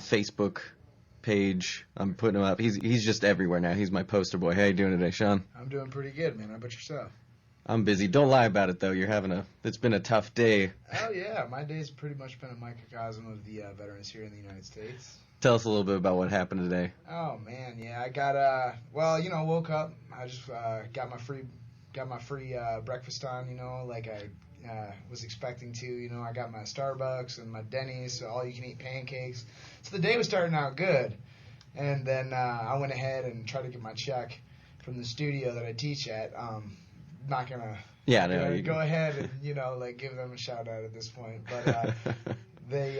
Facebook page. I'm putting him up. He's just everywhere now. He's my poster boy. How you doing today, Sean? I'm doing pretty good, man. How about yourself? I'm busy. Don't lie about it, though. It's been a tough day. Oh, yeah. My day's pretty much been a microcosm of the veterans here in the United States. Tell us a little bit about what happened today. Oh, man. Yeah, I got, woke up. I just got my free breakfast on, like I was expecting to. I got my Starbucks and my Denny's, so all-you-can-eat pancakes. So the day was starting out good. And then I went ahead and tried to get my check from the studio that I teach at. Not going to go ahead and, give them a shout-out at this point. But they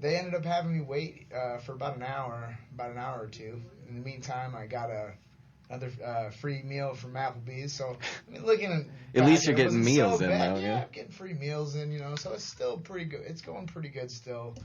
ended up having me wait for about an hour or two. In the meantime, I got another free meal from Applebee's. So, at least you're getting meals in, though. Yeah, I'm getting free meals in, so it's still pretty good. It's going pretty good still.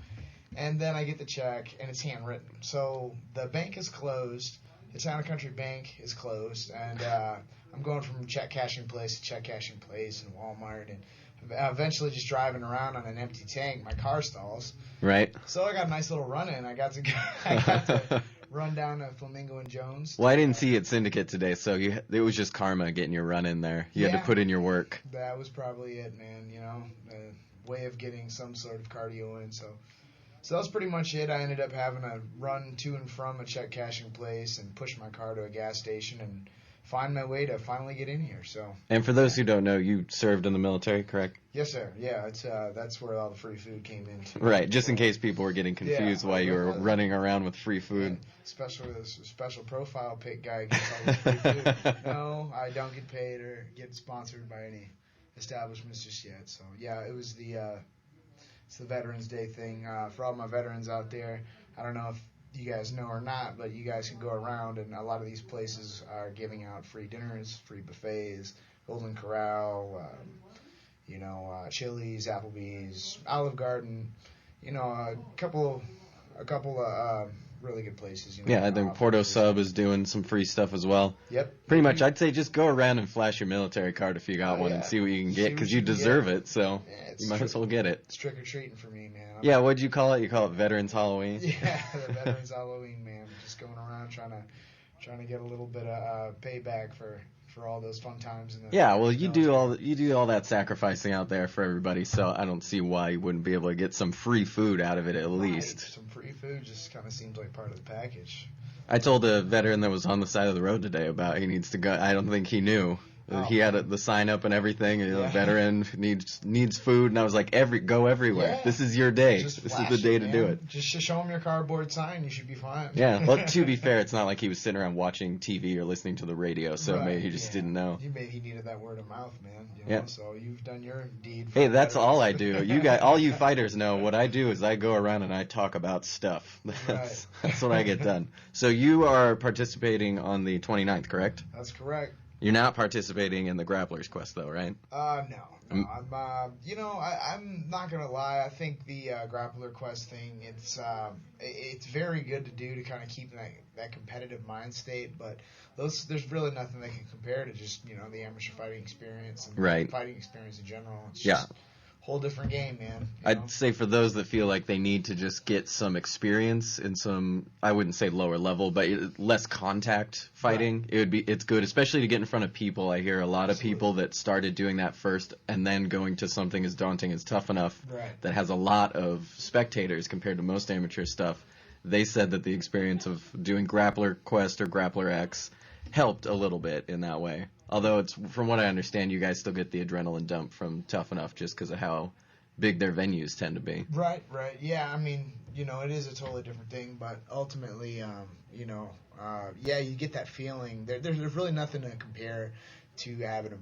And then I get the check, and it's handwritten. So the bank is closed. The Town and Country Bank is closed. And I'm going from check cashing place to check cashing place in Walmart. And eventually just driving around on an empty tank. My car stalls. Right. So I got a nice little run-in. I got to run down to Flamingo and Jones. Well, I didn't see it Syndicate today, so it was just karma getting your run in there. You had to put in your work. That was probably it, man. A way of getting some sort of cardio in. So that was pretty much it. I ended up having to run to and from a check cashing place and push my car to a gas station and find my way to finally get in here. So. And for those who don't know, you served in the military, correct? Yes, sir. Yeah, that's where all the free food came in. Right, just in case people were getting confused why you were running around with free food. Yeah, special profile pick guy gets all the free food. No, I don't get paid or get sponsored by any establishments just yet. So yeah, it was it's the Veterans Day thing. For all my veterans out there, I don't know if you guys know or not, but you guys can go around, and a lot of these places are giving out free dinners, free buffets, Golden Corral, Chili's, Applebee's, Olive Garden, a couple of really good places. Yeah, I think Porto Sub is doing some free stuff as well. Yep. Pretty much, I'd say just go around and flash your military card if you got one and see what you can get, because you deserve it, so you might as well get it. It's trick-or-treating for me, man. Yeah, what'd you call it? You call it Veterans Halloween? Yeah, the Veterans Halloween, man. Just going around trying to get a little bit of payback for all those fun times. You do all that sacrificing out there for everybody, so I don't see why you wouldn't be able to get some free food out of it at least. Some free food just kind of seems like part of the package. I told a veteran that was on the side of the road today about he needs to go. I don't think he knew. He had the sign up and everything. A veteran needs food, and I was like, go everywhere. This is your day. This is the day to do it. Just show him your cardboard sign. You should be fine. Yeah. Well, to be fair, it's not like he was sitting around watching TV or listening to the radio, so maybe he just didn't know. Maybe he needed that word of mouth, man. So you've done your deed. Hey, that's all I do. All you fighters know what I do is I go around and I talk about stuff. That's what I get done. So you are participating on the 29th, correct? That's correct. You're not participating in the Grappler's Quest, though, right? No. I'm not gonna lie. I think the Grappler Quest thing, it's very good to do to kind of keep that competitive mind state. But there's really nothing that can compare to just the amateur fighting experience and fighting experience in general. It's just whole different game, man. I'd say for those that feel like they need to just get some experience in some, I wouldn't say lower level, but less contact fighting, it's good, especially to get in front of people. I hear a lot of people that started doing that first and then going to something as daunting as Tuff-N-Uff that has a lot of spectators compared to most amateur stuff. They said that the experience of doing Grappler Quest or Grappler X helped a little bit in that way. Although it's, from what I understand, you guys still get the adrenaline dump from Tuff-N-Uff just because of how big their venues tend to be. Right. Yeah, I mean, it is a totally different thing, but ultimately, yeah, you get that feeling. There's really nothing to compare to having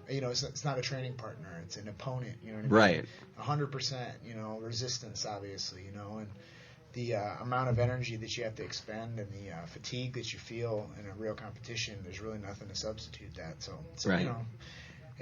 it's not a training partner, it's an opponent, you know what I mean? Right. 100%, resistance, obviously, and the amount of energy that you have to expend and the fatigue that you feel in a real competition, there's really nothing to substitute that. So right.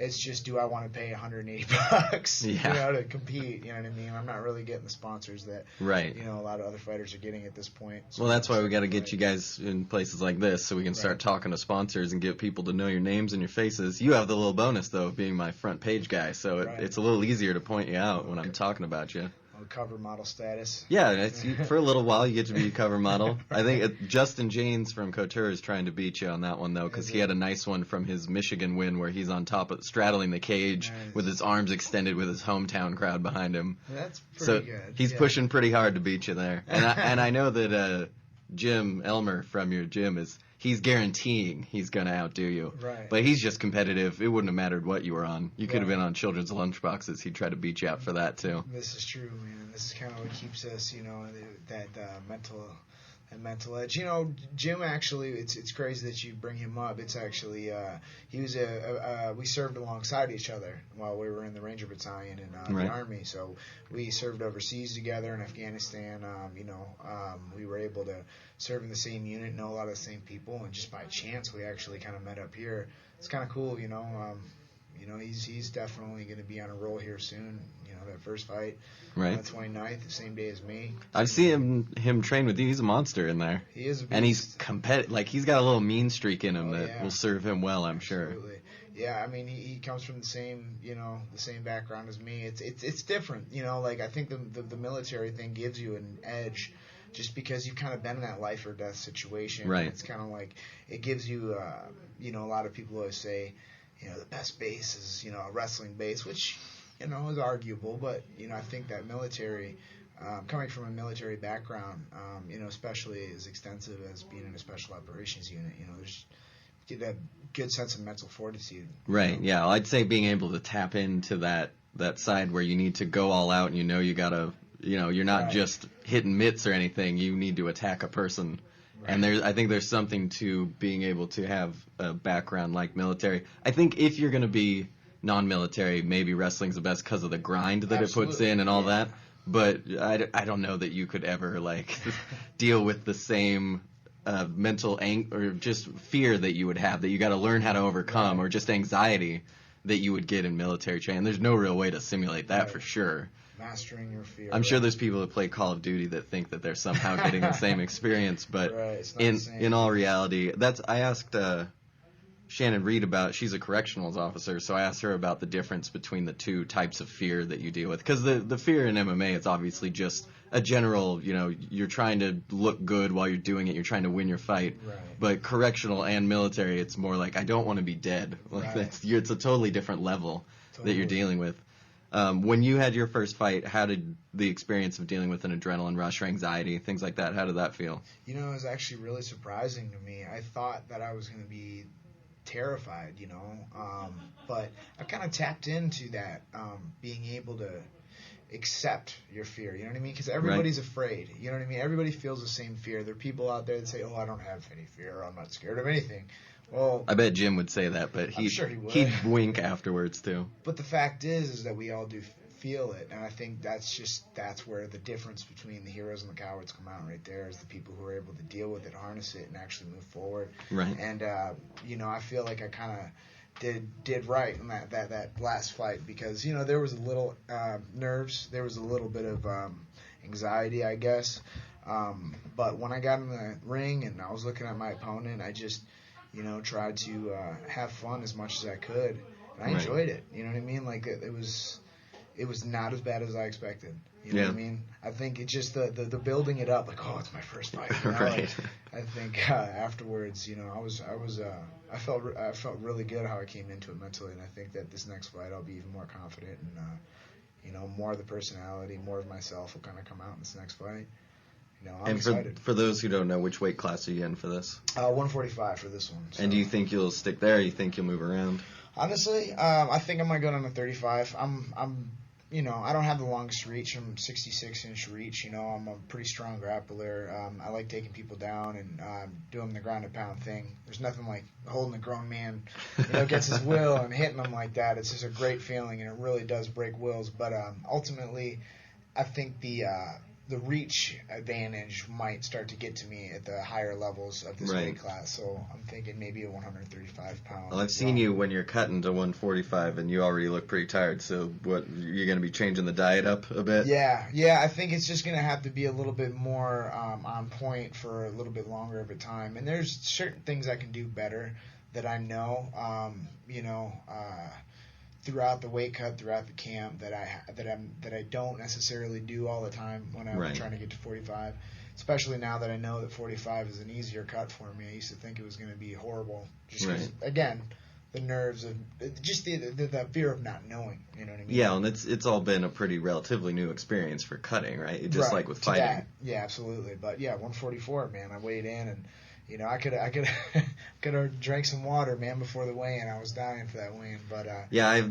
It's just, do I want to pay $180 yeah. to compete? You know what I mean? I'm not really getting the sponsors that right. a lot of other fighters are getting at this point. So well, that's why we got to get you guys in places like this so we can start talking to sponsors and get people to know your names and your faces. You have the little bonus, though, of being my front page guy, so it's a little easier to point you out when I'm talking about you. Cover model status. Yeah, for a little while you get to be a cover model. I think Justin Janes from Couture is trying to beat you on that one, though, because he had a nice one from his Michigan win where he's on top of straddling the cage with his arms extended with his hometown crowd behind him. That's pretty good. He's pushing pretty hard to beat you there. And I know that Jim Elmer from your gym he's guaranteeing he's going to outdo you. Right. But he's just competitive. It wouldn't have mattered what you were on. You could have been on children's lunchboxes. He'd try to beat you out for that, too. This is true, man. This is kind of what keeps us, that mental edge. Jim, actually, it's crazy that you bring him up. It's actually, he was we served alongside each other while we were in the Ranger Battalion in the Army. So we served overseas together in Afghanistan. We were able to serve in the same unit, know a lot of the same people, and just by chance we actually kind of met up here. It's kind of cool, he's definitely going to be on a roll here soon. That first fight, on the 29th, the same day as me. I've seen him train with you. He's a monster in there. He is a beast. And he's competitive. Like, he's got a little mean streak in him that will serve him well, I'm sure. Yeah, I mean, he comes from the same, the same background as me. It's different, I think the military thing gives you an edge just because you've kind of been in that life or death situation. Right. It's kind of like, it gives you, a lot of people always say, the best base is, a wrestling base, which, is arguable, but, I think that military, coming from a military background, especially as extensive as being in a special operations unit, there's get a good sense of mental fortitude. Right, yeah. Well, I'd say being able to tap into that side where you need to go all out and you gotta, you're not just hitting mitts or anything, you need to attack a person. Right. And I think there's something to being able to have a background like military. I think if you're going to be non-military, maybe wrestling's the best because of the grind that it puts in and all that. But I don't know that you could ever deal with the same mental or just fear that you would have that you got to learn how to overcome, or just anxiety that you would get in military training. There's no real way to simulate that for sure. Mastering your fear. I'm sure there's people that play Call of Duty that think that they're somehow getting the same experience, but in all reality, I asked Shannon Reed she's a correctionals officer, so I asked her about the difference between the two types of fear that you deal with. Because the fear in MMA, it's obviously just a general, you're trying to look good while you're doing it, you're trying to win your fight. Right. But correctional and military, it's more like, I don't want to be dead. It's a totally different level that you're dealing with. When you had your first fight, how did the experience of dealing with an adrenaline rush or anxiety, things like that, how did that feel? It was actually really surprising to me. I thought that I was going to be terrified, but I kind of tapped into that, being able to accept your fear, you know what I mean? Because everybody's afraid, you know what I mean? Everybody feels the same fear. There are people out there that say, I don't have any fear, I'm not scared of anything. Well, I bet Jim would say that, but I'm sure he would. He'd wink afterwards too. But the fact is that we all do feel it, and I think that's where the difference between the heroes and the cowards come out right there, is the people who are able to deal with it, harness it, and actually move forward. Right. And I feel like I kind of did right in that last fight, because there was a little nerves, there was a little bit of anxiety, I guess. But when I got in the ring and I was looking at my opponent, I just tried to have fun as much as I could, and I enjoyed it. You know what I mean? Like it was not as bad as I expected. You know what I mean? I think it's just the building it up, like, it's my first fight. Right. I think afterwards, I felt really good how I came into it mentally, and I think that this next fight I'll be even more confident, and more of the personality, more of myself will kind of come out in this next fight. I'm excited. For those who don't know, which weight class are you in for this? 145 for this one. So. And do you think you'll stick there? Or you think you'll move around? Honestly, I think I might go down to 35. I'm I don't have the longest reach. I'm 66-inch reach. I'm a pretty strong grappler. I like taking people down and doing the ground and pound thing. There's nothing like holding a grown man, against his will and hitting him like that. It's just a great feeling, and it really does break wills. But ultimately, I think the reach advantage might start to get to me at the higher levels of this weight class. So I'm thinking maybe a 135 pound. Well, I've seen you when you're cutting to 145, and you already look pretty tired. So what, you're going to be changing the diet up a bit? Yeah. I think it's just going to have to be a little bit more on point for a little bit longer of a time. And there's certain things I can do better that I know, throughout the weight cut, throughout the camp, that I don't necessarily do all the time when I'm trying to get to 45. Especially now that I know that 45 is an easier cut for me. I used to think it was going to be horrible, just because, again, the nerves of just the fear of not knowing. You know what I mean? Yeah, and it's all been a pretty relatively new experience for cutting, right? Just like with fighting. That, yeah, absolutely. But yeah, 144, man. I weighed in and. I could have drank some water, man, before the weigh-in. I was dying for that weigh-in, but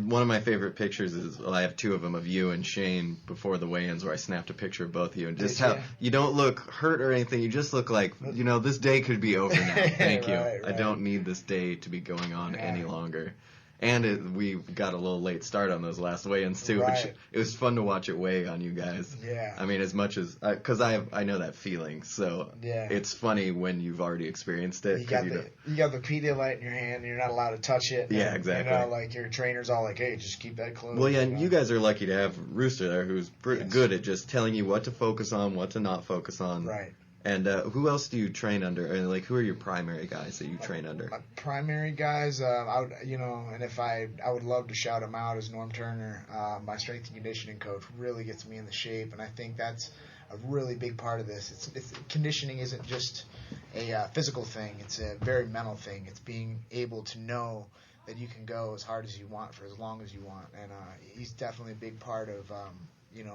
one of my favorite pictures is I have two of them of you and Shane before the weigh-ins, where I snapped a picture of both of you, and just how you don't look hurt or anything. You just look like this day could be over now. Thank you. Right. I don't need this day to be going on any longer. And we got a little late start on those last weigh-ins too, which it was fun to watch it weigh on you guys. Yeah. I mean, as much as because I know that feeling, so it's funny when you've already experienced it. You got the Pedialyte in your hand, and you're not allowed to touch it. Yeah, exactly. Like your trainer's all like, "Hey, just keep that closed." Well, yeah, and you guys are lucky to have Rooster there, who's pretty good at just telling you what to focus on, what to not focus on. Right. And who else do you train under? And who are your primary guys that you train under? My primary guys, I would, and if I would love to shout him out, as Norm Turner, my strength and conditioning coach, really gets me in the shape, and I think that's a really big part of this. It's conditioning isn't just a physical thing; it's a very mental thing. It's being able to know that you can go as hard as you want for as long as you want, and he's definitely a big part of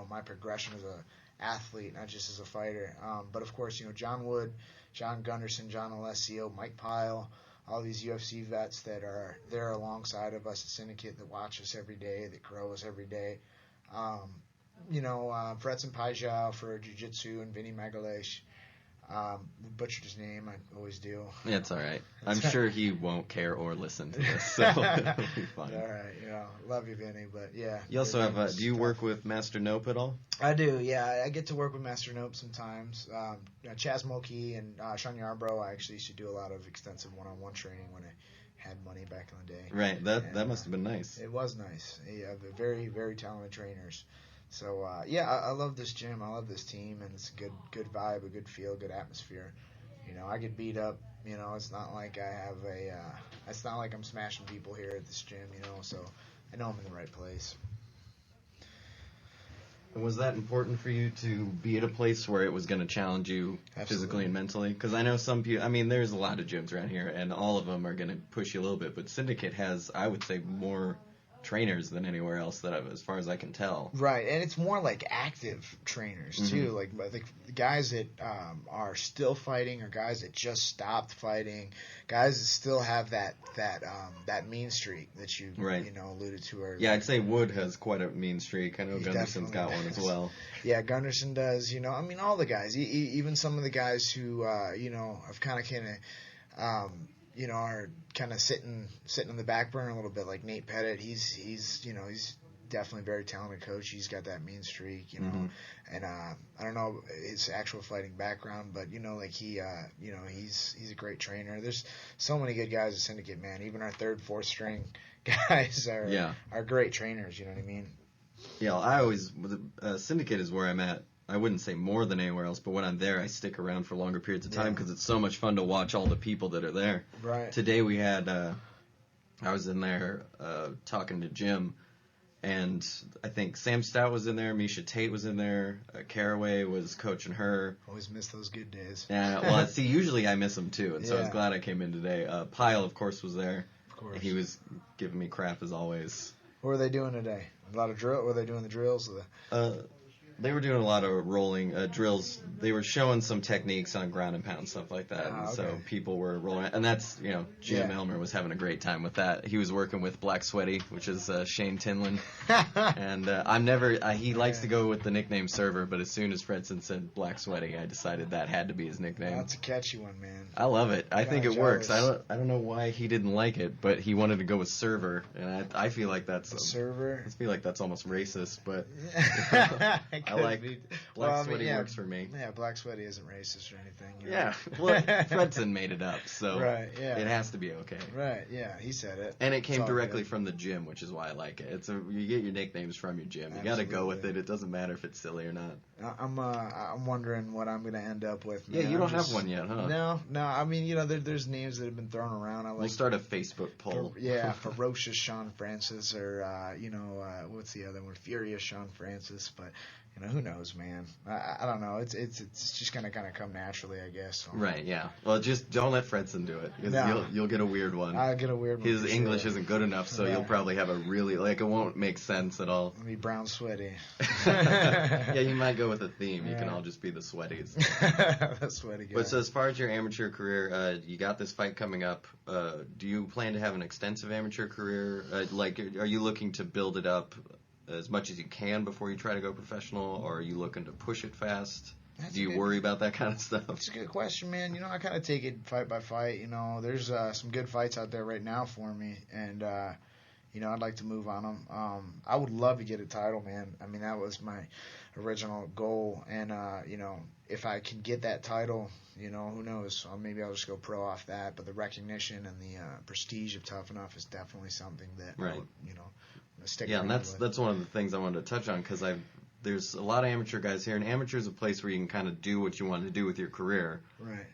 my progression as a athlete, not just as a fighter. But of course, John Wood, John Gunderson, John Alessio, Mike Pyle, all these UFC vets that are there alongside of us at Syndicate, that watch us every day, that grow us every day. Fretson Pajau for Jiu-Jitsu, and Vinny Magalesh. Butchered his name, I always do. Yeah, it's all right. I'm sure he won't care or listen to this, so it'll be fine. All right, love you, Vinny, but yeah. You also have, do you work with Master Nope at all? I do, yeah. I get to work with Master Nope sometimes. Chaz Mulkey and Sean Yarbrough, I actually used to do a lot of extensive one-on-one training when I had money back in the day. Right, that must have been nice. It was nice. They're very, very talented trainers. So, I love this gym. I love this team, and it's a good vibe, a good feel, good atmosphere. I get beat up. It's not like I have it's not like I'm smashing people here at this gym, so I know I'm in the right place. Was that important for you to be at a place where it was going to challenge you physically and mentally? Because I know some people, there's a lot of gyms around here, and all of them are going to push you a little bit, but Syndicate has, I would say, more trainers than anywhere else as far as I can tell. Right, and it's more like active trainers too. Like the guys that are still fighting, or guys that just stopped fighting, guys that still have that mean streak that you alluded to earlier. Yeah, I'd say Wood has quite a mean streak. I know Gunderson's got one as well. Yeah, Gunderson does. All the guys, even some of the guys who have kind of are kind of sitting in the back burner a little bit, like Nate Pettit. He's definitely a very talented coach. He's got that mean streak, and I don't know his actual fighting background, but he's a great trainer. There's so many good guys at Syndicate, man. Even our third, fourth string guys are great trainers. You know what I mean? Yeah, I always Syndicate is where I'm at. I wouldn't say more than anywhere else, but when I'm there, I stick around for longer periods of time because it's so much fun to watch all the people that are there. Right. Today we had, I was in there talking to Jim, and I think Sam Stout was in there, Misha Tate was in there, Caraway was coaching her. Always miss those good days. Yeah, well, see, usually I miss them too, and so I was glad I came in today. Pyle, of course, was there. Of course. He was giving me crap as always. What were they doing today? A lot of drill? Were they doing the drills? They were doing a lot of rolling drills. They were showing some techniques on ground and pound, stuff like that. And so people were rolling. And that's, Jim Elmer was having a great time with that. He was working with Black Sweaty, which is Shane Tinlin. And he likes to go with the nickname Server, but as soon as Fredson said Black Sweaty, I decided that had to be his nickname. That's a catchy one, man. I love it. I think it works. I don't know why he didn't like it, but he wanted to go with Server, and I feel like that's Server. I feel like that's almost racist, but I like Black Sweaty works for me. Yeah, Black Sweaty isn't racist or anything. Yeah, well, Fredson made it up, so it has to be okay. Right, yeah, he said it. And it came directly from the gym, which is why I like it. You get your nicknames from your gym. You got to go with it. It doesn't matter if it's silly or not. I'm wondering what I'm gonna end up with. Man. Yeah, you don't have one yet, huh? No. I mean, there's names that have been thrown around. We'll start a Facebook poll. Ferocious Sean Francis, or what's the other one? Furious Sean Francis, but. Who knows, man? I don't know. It's just gonna kind of come naturally, I guess. So. Right. Yeah. Well, just don't let Fredson do it. No. You'll get a weird one. I'll get a weird one. His English isn't good enough, so you'll probably have a really it won't make sense at all. It'll be brown sweaty. Yeah, you might go with a theme. You can all just be the sweaties. The sweaty guy. But so as far as your amateur career, you got this fight coming up. Do you plan to have an extensive amateur career? Are you looking to build it up as much as you can before you try to go professional, or are you looking to push it fast? Do you worry about that kind of stuff? It's a good question, man. I kind of take it fight by fight. There's some good fights out there right now for me, and I'd like to move on them. I would love to get a title, man. I mean, that was my original goal, and if I can get that title, who knows? Maybe I'll just go pro off that. But the recognition and the prestige of Tuff-N-Uff is definitely something that I would, stick around with. And that's one of the things I wanted to touch on, because there's a lot of amateur guys here, and amateur is a place where you can kind of do what you want to do with your career. Right.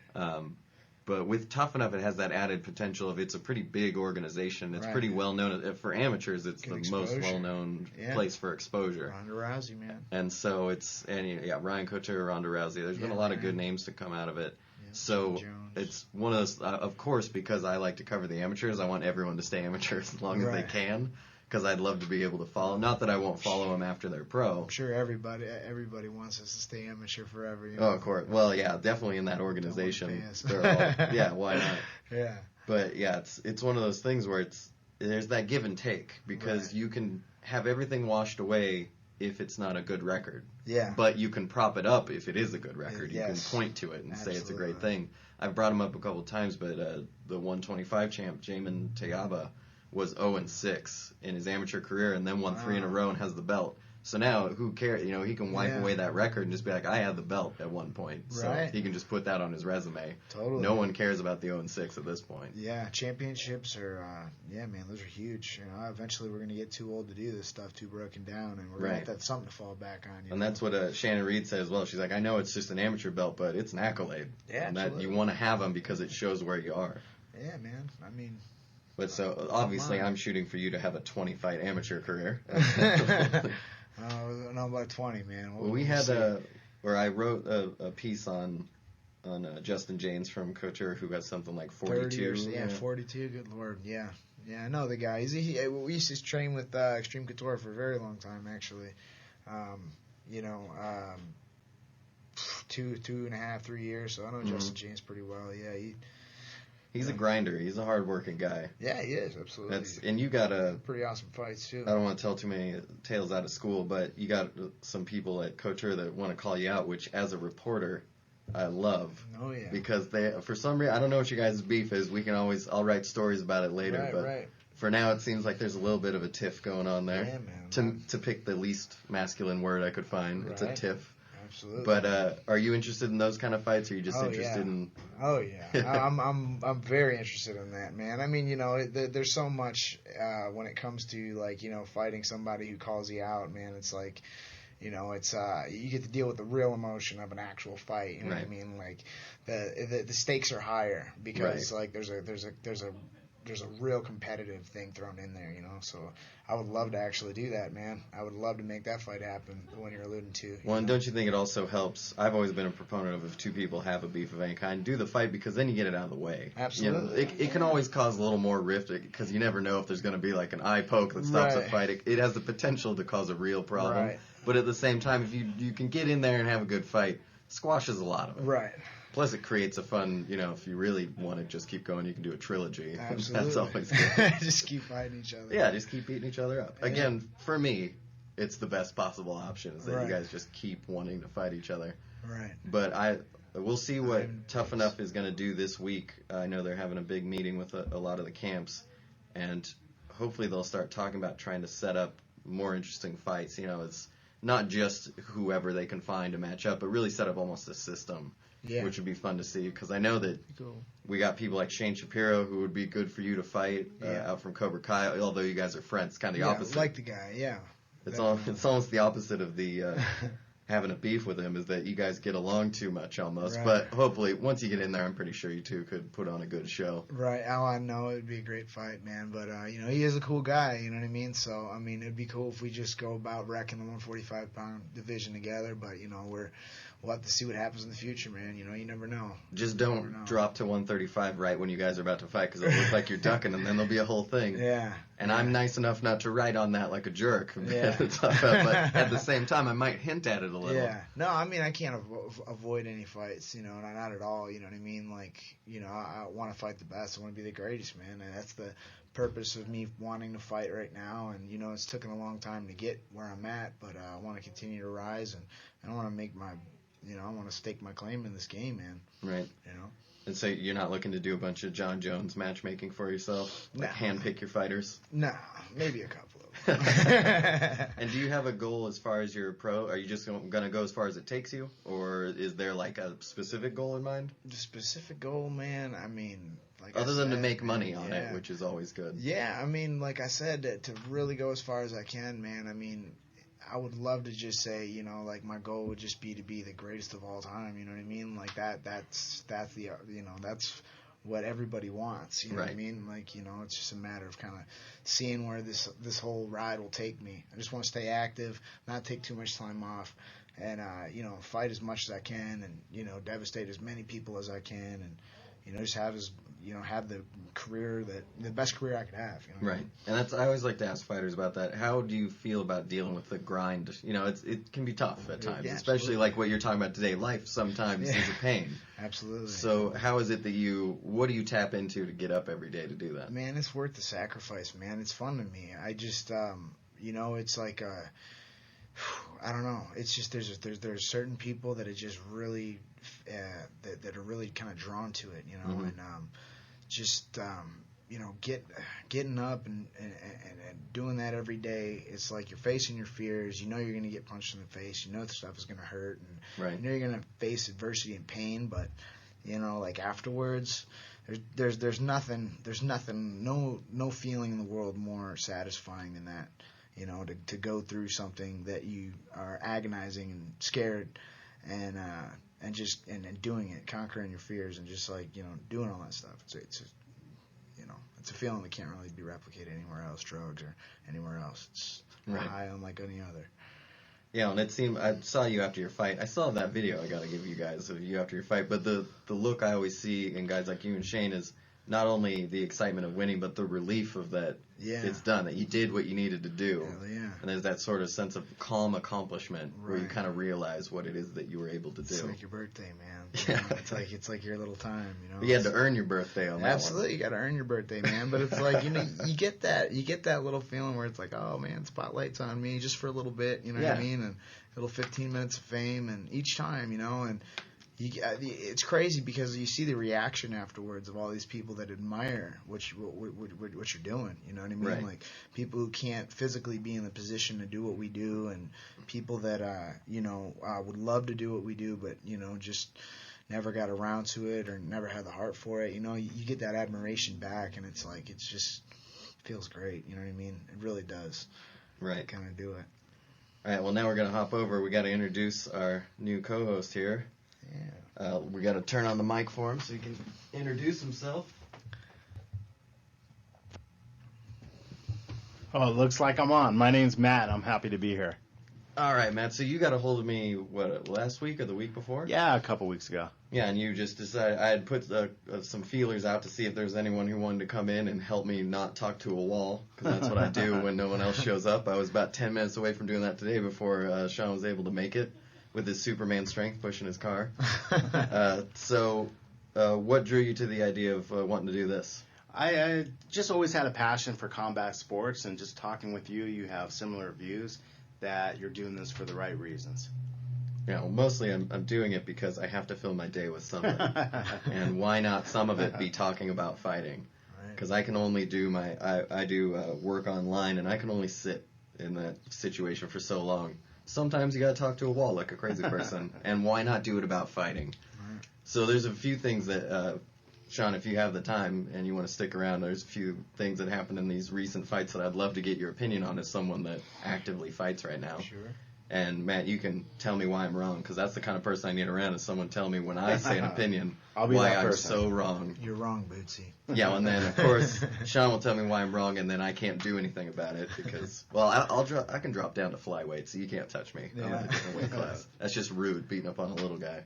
But with Tuff-N-Uff, it has that added potential of it's a pretty big organization. It's pretty well known. For amateurs, it's the most well-known place for exposure. Ronda Rousey, man. And so Ryan Couture, Ronda Rousey. There's been a lot of good names to come out of it. Yeah, so it's one of those, of course, because I like to cover the amateurs, I want everyone to stay amateurs as long as they can. Because I'd love to be able to follow. Not that I won't follow them after they're pro. I'm sure everybody wants us to stay amateur forever. Oh, of course. Well, yeah, definitely in that organization. They're all, why not? Yeah. But yeah, it's one of those things where there's that give and take, because you can have everything washed away if it's not a good record. Yeah. But you can prop it up if it is a good record. You can point to it and say it's a great thing. I've brought him up a couple of times, but the 125 champ, Jamin Tayaba, was 0-6 in his amateur career, and then won 3 in a row and has the belt. So now, who cares? He can wipe away that record and just be like, I had the belt at one point. So he can just put that on his resume. Totally. No one cares about the 0-6 at this point. Yeah, championships are, man, those are huge. Eventually we're going to get too old to do this stuff, too broken down, and we're going to have to have something to fall back on. And that's what Shannon Reed said as well. She's like, I know it's just an amateur belt, but it's an accolade. Yeah, and that you want to have them because it shows where you are. Yeah, man. I mean... But so, obviously, I'm shooting for you to have a 20-fight amateur career. No, about 20, man. We had I wrote a piece on Justin James from Couture, who got something like 42. 42. Good Lord, yeah. Yeah, I know the guy. We used to train with Extreme Couture for a very long time, actually. 2.5, 3 years. So I know Justin James pretty well. Yeah, he's a grinder. He's a hard-working guy. Yeah, he is, absolutely. And you got pretty awesome fights, too. I don't want to tell too many tales out of school, but you got some people at Couture that want to call you out, which, as a reporter, I love. Oh, yeah. Because for some reason, I don't know what your guys' beef is. I'll write stories about it later. But for now, it seems like there's a little bit of a tiff going on there. Yeah, man. To pick the least masculine word I could find, it's a tiff. Absolutely. But are you interested in those kind of fights, or are you just interested in? Oh yeah, I'm very interested in that, man. I mean, there's so much when it comes to fighting somebody who calls you out, man. It's like, it's you get to deal with the real emotion of an actual fight. You know what I mean? Like the stakes are higher because like there's a real competitive thing thrown in there, So I would love to actually do that, man. I would love to make that fight happen, the one you're alluding to. Well, and don't you think it also helps? I've always been a proponent of if two people have a beef of any kind, do the fight, because then you get it out of the way. Absolutely. It can always cause a little more rift, because you never know if there's going to be like an eye poke that stops a fight. It has the potential to cause a real problem. Right. But at the same time, if you can get in there and have a good fight, squashes a lot of it. Right. Plus, it creates a fun, if you really want to just keep going, you can do a trilogy. Absolutely. That's always good. Just keep fighting each other. Yeah, just keep beating each other up. Again, for me, it's the best possible option is that you guys just keep wanting to fight each other. Right. But we'll see what Tuff-N-Uff is going to do this week. I know they're having a big meeting with a lot of the camps, and hopefully they'll start talking about trying to set up more interesting fights. It's not just whoever they can find to match up, but really set up almost a system. Yeah. Which would be fun to see, because I know that we got people like Shane Shapiro who would be good for you to fight out from Cobra Kai, although you guys are friends. Kind of the opposite. I like the guy, yeah. It's almost the opposite of the having a beef with him, is that you guys get along too much almost. Right. But hopefully, once you get in there, I'm pretty sure you two could put on a good show. Right. Oh, I know. It would be a great fight, man. But, he is a cool guy, you know what I mean? So, it'd be cool if we just go about wrecking the 145-pound division together. But, we'll have to see what happens in the future, man. You never know. Just don't drop to 135 right when you guys are about to fight, because it'll look like you're ducking, and then there'll be a whole thing. Yeah. And I'm nice enough not to write on that like a jerk. Yeah. But at the same time, I might hint at it a little. Yeah. No, I can't avoid any fights, not at all, you know what I mean? Like, I want to fight the best. I want to be the greatest, man. And that's the purpose of me wanting to fight right now. And, it's taken a long time to get where I'm at, but I want to continue to rise, and I want to make my... I want to stake my claim in this game, man. Right. And so you're not looking to do a bunch of John Jones matchmaking for yourself? Like handpick your fighters? No, maybe a couple of them. And do you have a goal as far as your pro? Are you just going to go as far as it takes you? Or is there like a specific goal in mind? The specific goal, man, other than to make money on it, which is always good. Yeah, like I said, to really go as far as I can, man, I would love to just say, my goal would just be to be the greatest of all time. You know what I mean? Like that's the, that's what everybody wants. You know what I mean? Like, it's just a matter of kind of seeing where this whole ride will take me. I just want to stay active, not take too much time off, and, fight as much as I can, and, devastate as many people as I can, and, just have the career the best career I could have. Right. And I always like to ask fighters about that. How do you feel about dealing with the grind? It can be tough at times, especially like what you're talking about today. Life sometimes is a pain. Absolutely. So how is it that what do you tap into to get up every day to do that? Man, it's worth the sacrifice, man. It's fun to me. I just, it's like, I don't know. It's just, there's certain people that are just really, that are really kind of drawn to it, and, just getting up and doing that every day. It's like you're facing your fears. You're going to get punched in the face. The stuff is going to hurt, and you're going to face adversity and pain. But like afterwards, there's nothing, no feeling in the world more satisfying than that. To go through something that you are agonizing and scared, and doing it, conquering your fears, and just like doing all that stuff. It's a feeling that can't really be replicated anywhere else, drugs or anywhere else. It's high unlike any other. Yeah, and it seemed, I saw you after your fight. I saw that video I got to give you guys of you after your fight, but the look I always see in guys like you and Shane is not only the excitement of winning, but the relief of that it's done, that you did what you needed to do. Hell yeah. And there's that sort of sense of calm accomplishment where you kind of realize what it is that you were able to do. It's like your birthday, man. Yeah. It's like your little time, But you had to earn your birthday on that one. Absolutely, you got to earn your birthday, man. But it's like, you get that little feeling where it's like, oh man, spotlight's on me just for a little bit, what I mean? And a little 15 minutes of fame, and each time, and it's crazy because you see the reaction afterwards of all these people that admire what you're doing. You know what I mean? Right. Like people who can't physically be in the position to do what we do, and people that would love to do what we do, but just never got around to it or never had the heart for it. You get that admiration back, and it's like it feels great. You know what I mean? It really does. Right. Kind of do it. All right. Well, now we're gonna hop over. We got to introduce our new co-host here. Yeah. We got to turn on the mic for him so he can introduce himself. Oh, it looks like I'm on. My name's Matt. I'm happy to be here. All right, Matt. So you got a hold of me, what, last week or the week before? Yeah, a couple weeks ago. Yeah, and you just decided, I had put some feelers out to see if there's anyone who wanted to come in and help me not talk to a wall, because that's what I do when no one else shows up. I was about 10 minutes away from doing that today before Sean was able to make it with his Superman strength pushing his car. So what drew you to the idea of wanting to do this? I just always had a passion for combat sports, and just talking with you, you have similar views that you're doing this for the right reasons. Yeah, well, mostly I'm doing it because I have to fill my day with something. And why not some of it be talking about fighting? Because I can only do I do work online, and I can only sit in that situation for so long. Sometimes you got to talk to a wall like a crazy person, and why not do it about fighting? So there's a few things that, Sean, if you have the time and you want to stick around, there's a few things that happened in these recent fights that I'd love to get your opinion on as someone that actively fights right now. Sure. And, Matt, you can tell me why I'm wrong, because that's the kind of person I need around, is someone tell me when I say an opinion why I'm so wrong. You're wrong, Bootsy. Yeah, and then, of course, Sean will tell me why I'm wrong, and then I can't do anything about it because, well, I can drop down to flyweight, so you can't touch me. I'm in a different weight class. That's just rude, beating up on a little guy.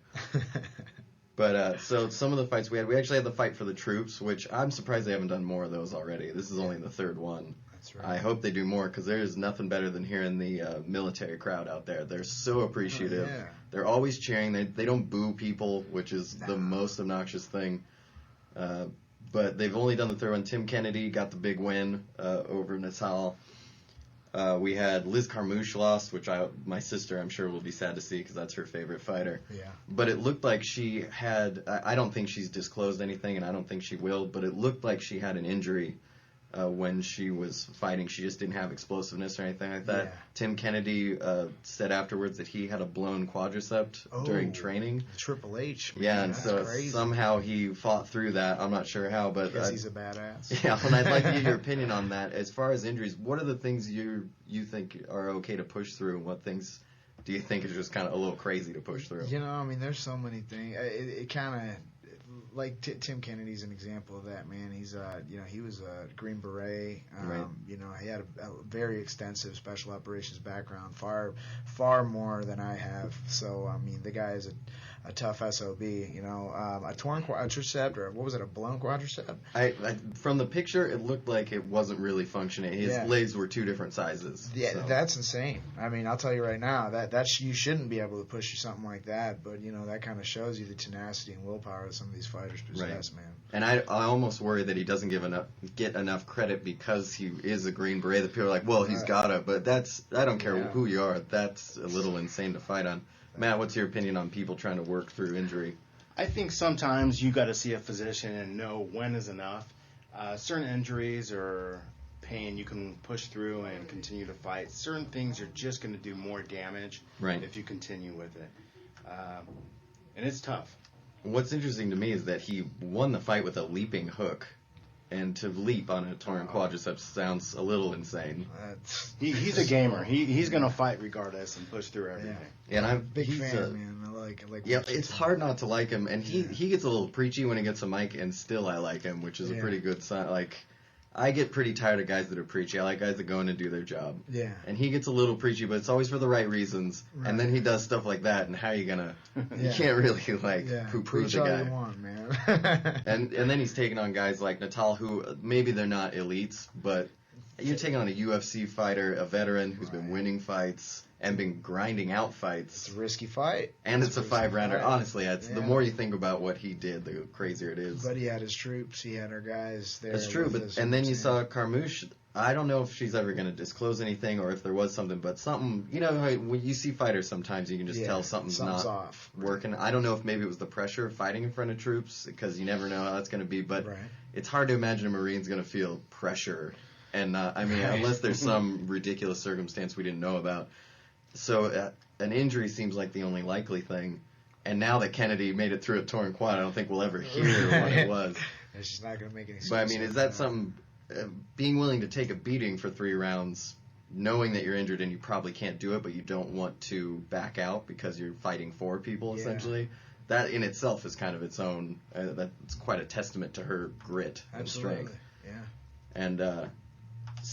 But, so some of the fights we actually had the fight for the troops, which I'm surprised they haven't done more of those already. This is only the third one. That's right. I hope they do more, because there is nothing better than hearing the military crowd out there. They're so appreciative. Oh, yeah. They're always cheering. They don't boo people, which is the most obnoxious thing. But they've only done the third one. Tim Kennedy got the big win over Natal. We had Liz Carmouche lost, which my sister, I'm sure, will be sad to see because that's her favorite fighter. Yeah. But it looked like she had, I don't think she's disclosed anything, and I don't think she will, but it looked like she had an injury when she was fighting. She just didn't have explosiveness or anything like that. Yeah. Tim Kennedy said afterwards that he had a blown quadricep during training. Triple H, man. Yeah, and That's so crazy. somehow he fought through that. I'm not sure how, but Because he's a badass. yeah, and I'd like to get your opinion on that. As far as injuries, what are the things you think are okay to push through, and what things do you think is just kind of a little crazy to push through? You know, I mean, there's so many things. It kind of, like Tim Kennedy's an example of that, man. He's, he was a Green Beret. Right. You know, he had a very extensive special operations background, far more than I have. So, I mean, the guy is a tough SOB. You know, a torn quadricep, or what was it, a blown quadricep? I from the picture, it looked like it wasn't really functioning. His legs were two different sizes. Yeah, so. That's insane. I mean, I'll tell you right now that you shouldn't be able to push something like that. But you know, that kind of shows you the tenacity and willpower that some of these fighters possess, man. And I almost worry that he doesn't get enough credit because he is a Green Beret. That people are like, well, he's gotta. But I don't care who you are. That's a little insane to fight on. Matt, what's your opinion on people trying to work through injury? I think sometimes you got to see a physician and know when is enough. Certain injuries or pain you can push through and continue to fight. Certain things are just going to do more damage if you continue with it. And it's tough. What's interesting to me is that he won the fight with a leaping hook. And to leap on a torn quadricep sounds a little insane. He's a gamer. He's going to fight regardless and push through everything. Yeah, and I'm big fan, man. I like. Yeah, it's hard not to like him, and he gets a little preachy when he gets a mic, and still I like him, which is a pretty good sign. Like, I get pretty tired of guys that are preachy. I like guys that go in and do their job. Yeah. And he gets a little preachy, but it's always for the right reasons. Right. And then he does stuff like that, and how are you gonna? You can't really poo-poo the guy. All you want, man. and then he's taking on guys like Natal, who maybe they're not elites, but you're taking on a UFC fighter, a veteran who's been winning fights and been grinding out fights. It's a risky fight. And it's a 5-rounder. Honestly, the more you think about what he did, the crazier it is. But he had his troops. He had our guys there. That's true. And then you saw Carmouche. I don't know if she's ever going to disclose anything or if there was something, but something, you know, when you see fighters sometimes you can just tell something's not off. Working. I don't know if maybe it was the pressure of fighting in front of troops, because you never know how that's going to be, but it's hard to imagine a Marine's going to feel pressure. And, unless there's some ridiculous circumstance we didn't know about. So an injury seems like the only likely thing. And now that Kennedy made it through a torn quad, I don't think we'll ever hear what it was. It's just not going to make any sense. But, I mean, is that something, being willing to take a beating for 3 rounds, knowing that you're injured and you probably can't do it, but you don't want to back out because you're fighting for people, essentially, that in itself is kind of its own, that's quite a testament to her grit and strength. Yeah. And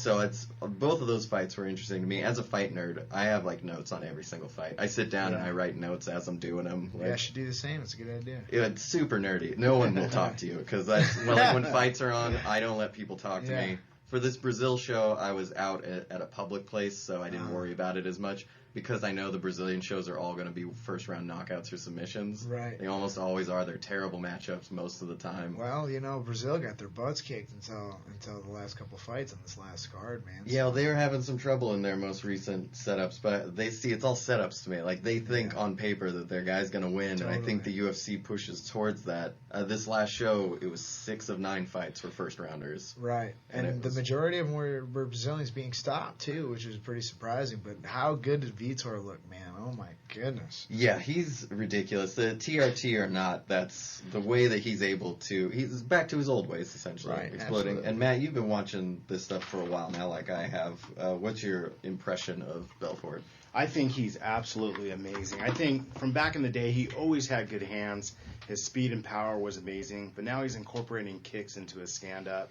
So it's both of those fights were interesting to me. As a fight nerd, I have like notes on every single fight. I sit down and I write notes as I'm doing them. Like, yeah, I should do the same. It's a good idea. It's super nerdy. No one will talk to you because that's like when fights are on, I don't let people talk to me. For this Brazil show, I was out at a public place, so I didn't worry about it as much. Because I know the Brazilian shows are all going to be first-round knockouts or submissions. Right. They almost always are. They're terrible matchups most of the time. Well, Brazil got their butts kicked until the last couple fights on this last card, man. Yeah, well, they were having some trouble in their most recent setups, but they see it's all setups to me. Like, they think on paper that their guy's going to win, and I think the UFC pushes towards that. This last show, it was 6 of 9 fights were first-rounders. Right. And the majority of them were Brazilians being stopped, too, which was pretty surprising. But how good did Vitor look, man? Oh my goodness. Yeah, he's ridiculous. The TRT or not, that's the way that he's able to. He's back to his old ways, essentially, exploding. Absolutely. And Matt, you've been watching this stuff for a while now, like I have. What's your impression of Belfort? I think he's absolutely amazing. I think from back in the day, he always had good hands. His speed and power was amazing, but now he's incorporating kicks into his stand-up.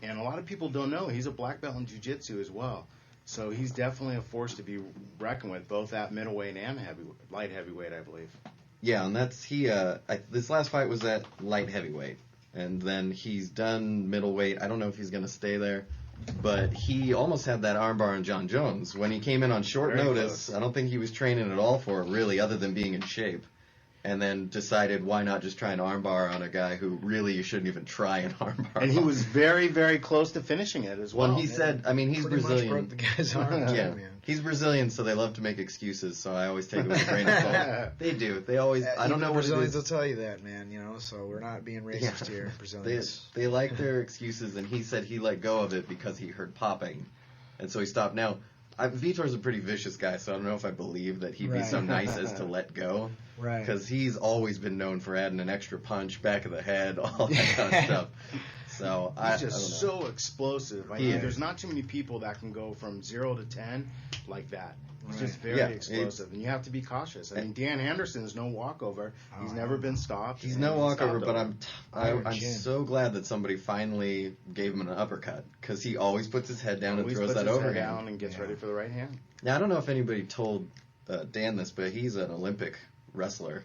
And a lot of people don't know he's a black belt in jiu-jitsu as well. So he's definitely a force to be reckoned with, both at middleweight and light heavyweight, I believe. Yeah, and that's this last fight was at light heavyweight, and then he's done middleweight. I don't know if he's going to stay there, but he almost had that armbar on John Jones when he came in on short notice. Close. I don't think he was training at all for it, really, other than being in shape. And then decided, why not just try an armbar on a guy who really you shouldn't even try an armbar. And he was very, very close to finishing it as well. Well, he said, I mean, he's pretty Brazilian. Much broke the guy's arm. Yeah, man. He's Brazilian, so they love to make excuses. So I always take it with a grain of salt. They do. They always. I don't know what Brazilians will tell you that, man. So we're not being racist here, Brazilians. They like their excuses, and he said he let go of it because he heard popping, and so he stopped. Now, Vitor's a pretty vicious guy, so I don't know if I believe that he'd be so nice as to let go. Right. Because he's always been known for adding an extra punch, back of the head, all that kind of stuff. So he's just so explosive. I mean, there's not too many people that can go from 0 to 10 like that. He's just very explosive, and you have to be cautious. I mean, Dan Henderson is no walkover. He's never been stopped. He's no walkover, but I'm so glad that somebody finally gave him an uppercut, because he always puts his head down and throws that overhand. Down and gets ready for the right hand. Now, I don't know if anybody told Dan this, but he's an Olympic wrestler,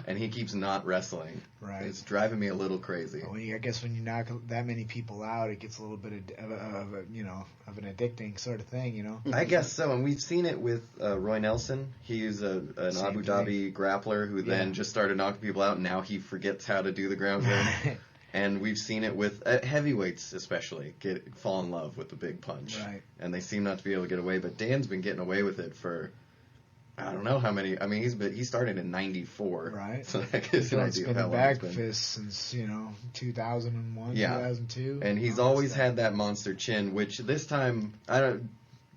and he keeps not wrestling. Right. It's driving me a little crazy. Well, I guess when you knock that many people out, it gets a little bit of an addicting sort of thing, I guess so, and we've seen it with Roy Nelson. He's an Abu Dhabi grappler who then just started knocking people out, and now he forgets how to do the ground game. And we've seen it with heavyweights, especially, fall in love with the big punch, and they seem not to be able to get away. But Dan's been getting away with it for, I don't know how many. I mean, he started in '94, right? So that gives you an idea of how long it's been. Fists since 2001, 2002. And he's always had that monster chin. Which this time, I don't.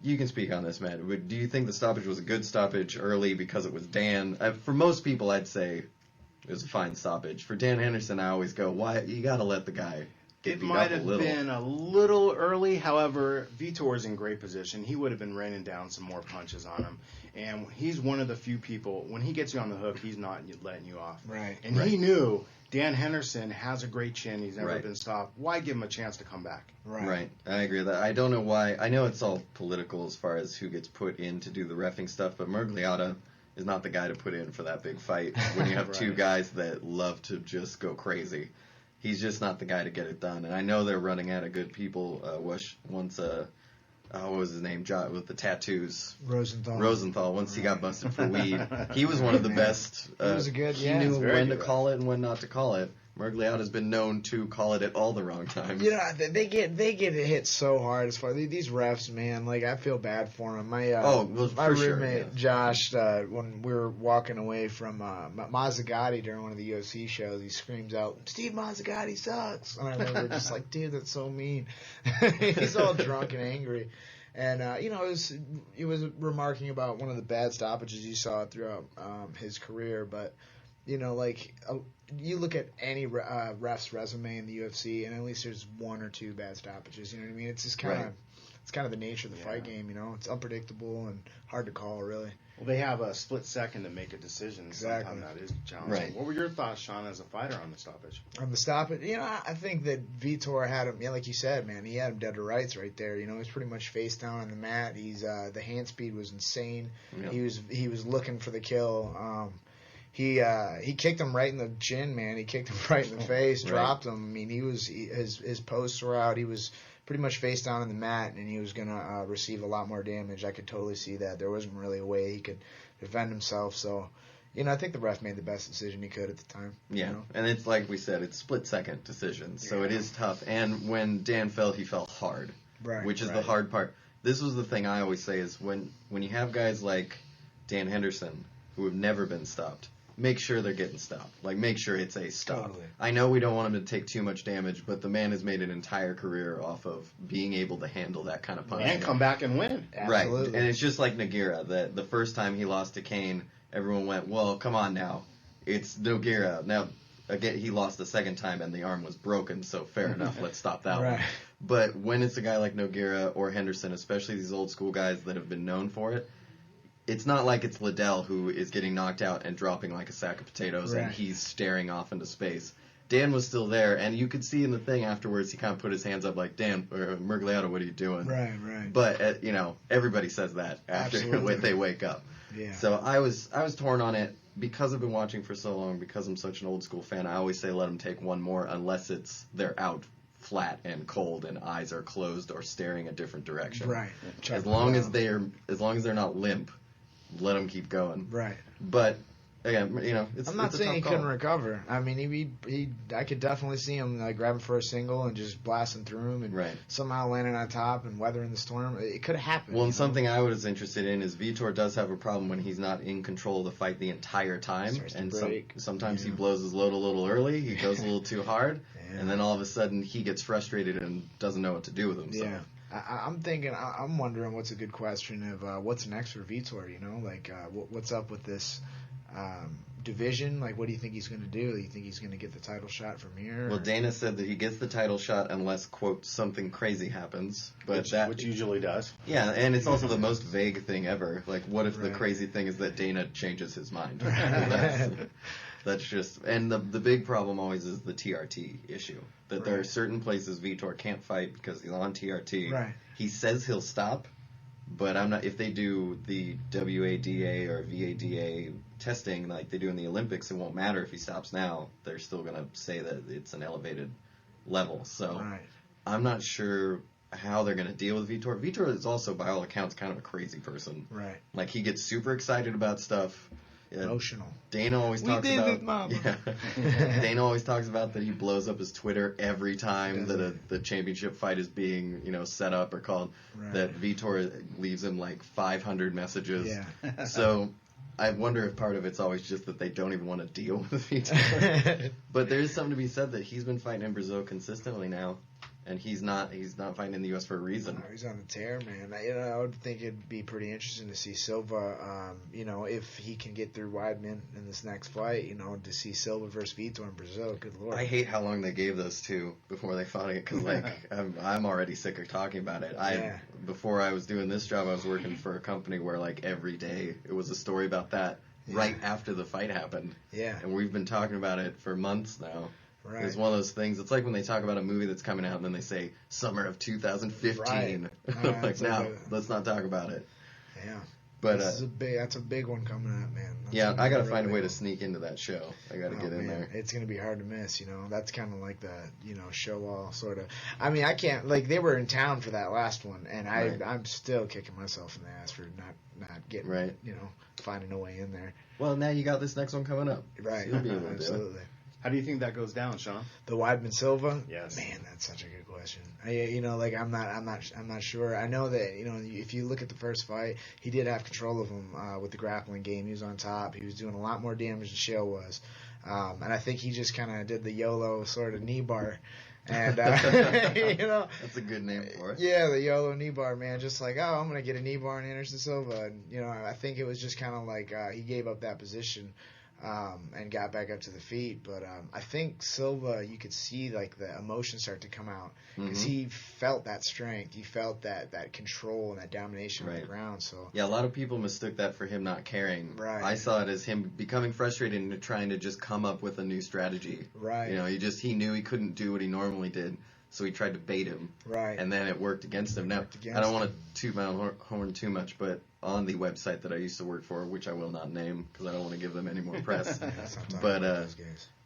You can speak on this, Matt. Do you think the stoppage was a good stoppage early because it was Dan? For most people, I'd say it was a fine stoppage. For Dan Henderson, I always go, why you got to let the guy. It might have been a little early. However, Vitor's in great position. He would have been raining down some more punches on him. And he's one of the few people, when he gets you on the hook, he's not letting you off. Right. And he knew Dan Henderson has a great chin. He's never been stopped. Why give him a chance to come back? Right. I agree with that. I don't know why. I know it's all political as far as who gets put in to do the reffing stuff, but Mergliata is not the guy to put in for that big fight when you have two guys that love to just go crazy. He's just not the guy to get it done. And I know they're running out of good people. Once, what was his name? With the tattoos. Rosenthal. Once he got busted for weed. He was one of the best. He was a good, He knew when to call it and when not to call it. Mergliata's been known to call it at all the wrong times. They get hit so hard as far these refs, man. Like, I feel bad for them. My roommate Josh, when we were walking away from Mazzagatti during one of the UFC shows, he screams out, "Steve Mazzagatti sucks!" And I remember just like, dude, that's so mean. He's all drunk and angry. And it was remarking about one of the bad stoppages he saw throughout his career, but. you look at any ref's resume in the UFC, and at least there's one or two bad stoppages. You know what I mean? It's just kind of it's kind of the nature of the fight game. It's unpredictable and hard to call, really. Well, they have a split second to make a decision. Exactly. Sometimes that is challenging. Right. What were your thoughts, Sean, as a fighter on the stoppage? On the stoppage, I think that Vitor had him. Yeah, like you said, man, he had him dead to rights right there. He was pretty much face down on the mat. He's the hand speed was insane. Yep. He was looking for the kill. He kicked him right in the chin, man. He kicked him right in the face, dropped him. I mean, his posts were out. He was pretty much face down on the mat, and he was gonna receive a lot more damage. I could totally see that. There wasn't really a way he could defend himself. So, I think the ref made the best decision he could at the time. Yeah, and it's like we said, it's split-second decisions, so it is tough. And when Dan fell, he fell hard, which is the hard part. This was the thing I always say is when you have guys like Dan Henderson who have never been stopped, make sure they're getting stopped. Like, make sure it's a stop. Totally. I know we don't want him to take too much damage, but the man has made an entire career off of being able to handle that kind of punishment. And come back and win. Absolutely. Right. And it's just like Nogueira, that the first time he lost to Kane, everyone went, well, come on now. It's Nogueira. Now, again, he lost the second time and the arm was broken, so fair enough, let's stop that one. But when it's a guy like Nogueira or Henderson, especially these old school guys that have been known for it, it's not like it's Liddell who is getting knocked out and dropping like a sack of potatoes and he's staring off into space. Dan was still there, and you could see in the thing afterwards he kind of put his hands up like, Dan, or Murgliato, what are you doing? Right. But, everybody says that after they wake up. Yeah. So I was torn on it because I've been watching for so long, because I'm such an old school fan. I always say let them take one more unless they're out flat and cold and eyes are closed or staring a different direction. Right. As long as they're not limp, let them keep going. Right. But again, I'm not saying he couldn't recover. I mean, I could definitely see him grabbing for a single and just blasting through him and somehow landing on top and weathering the storm. It could have happened. Well, and something I was interested in is Vitor does have a problem when he's not in control of the fight the entire time, and sometimes he blows his load a little early. He goes a little too hard, and then all of a sudden he gets frustrated and doesn't know what to do with himself. Yeah. I'm wondering what's a good question of what's next for Vitor, what's up with this division? Like, what do you think he's going to do? Do you think he's going to get the title shot from here? Well, Dana said that he gets the title shot unless, quote, something crazy happens. But which usually does. Yeah, and it's also the most vague thing ever. Like, what if the crazy thing is that Dana changes his mind? That's just... And the big problem always is the TRT issue. That there are certain places Vitor can't fight because he's on TRT. Right. He says he'll stop, but I'm not... If they do the WADA or VADA testing like they do in the Olympics, it won't matter if he stops now. They're still going to say that it's an elevated level. So I'm not sure how they're going to deal with Vitor. Vitor is also, by all accounts, kind of a crazy person. Right. Like, he gets super excited about stuff. Emotional. Dana always talks about... it, Mama. Dana always talks about that he blows up his Twitter every time that the championship fight is being, set up or called. That Vitor leaves him like 500 messages. Yeah. So I wonder if part of it's always just that they don't even want to deal with Vitor. But there is something to be said that he's been fighting in Brazil consistently now. And he's not fighting in the U.S. for a reason. He's on the tear, man. I would think it'd be pretty interesting to see Silva, if he can get through Weidman in this next fight, to see Silva versus Vitor in Brazil. Good Lord. I hate how long they gave those two before they fought it, because, I'm already sick of talking about it. Before I was doing this job, I was working for a company where, every day it was a story about that right after the fight happened. Yeah. And we've been talking about it for months now. Right. It's one of those things. It's like when they talk about a movie that's coming out and then they say summer of 2015. Let's not talk about it. Yeah. But that's a big one coming up, man. I got to find a way to sneak into that show. I got to get in there. It's going to be hard to miss, That's kind of like the, show all sort of. I mean, I can't, they were in town for that last one, and I'm still kicking myself in the ass for not getting, finding a way in there. Well, now you got this next one coming up. Right. So you'll be able to Absolutely. do it. How do you think that goes down, Sean? The Weidman Silva? Yes. Man, that's such a good question. I'm not sure. I know that, if you look at the first fight, he did have control of him with the grappling game. He was on top. He was doing a lot more damage than Shale was. And I think he just kind of did the YOLO sort of knee bar. And, That's a good name for it. Yeah, the YOLO knee bar, man. Just like, I'm going to get a knee bar on Anderson Silva. And, I think it was just kind of like he gave up that position. and got back up to the feet. But I think Silva, you could see like the emotion start to come out because he felt that strength, he felt that control and that domination on the ground. So yeah, a lot of people mistook that for him not caring. Right. I saw it as him becoming frustrated and trying to just come up with a new strategy. Right. You know, he knew he couldn't do what he normally did, so he tried to bait him. Right. And then it worked against him. Now, I don't want to toot my own horn too much, but on the website that I used to work for, which I will not name because I don't want to give them any more press, but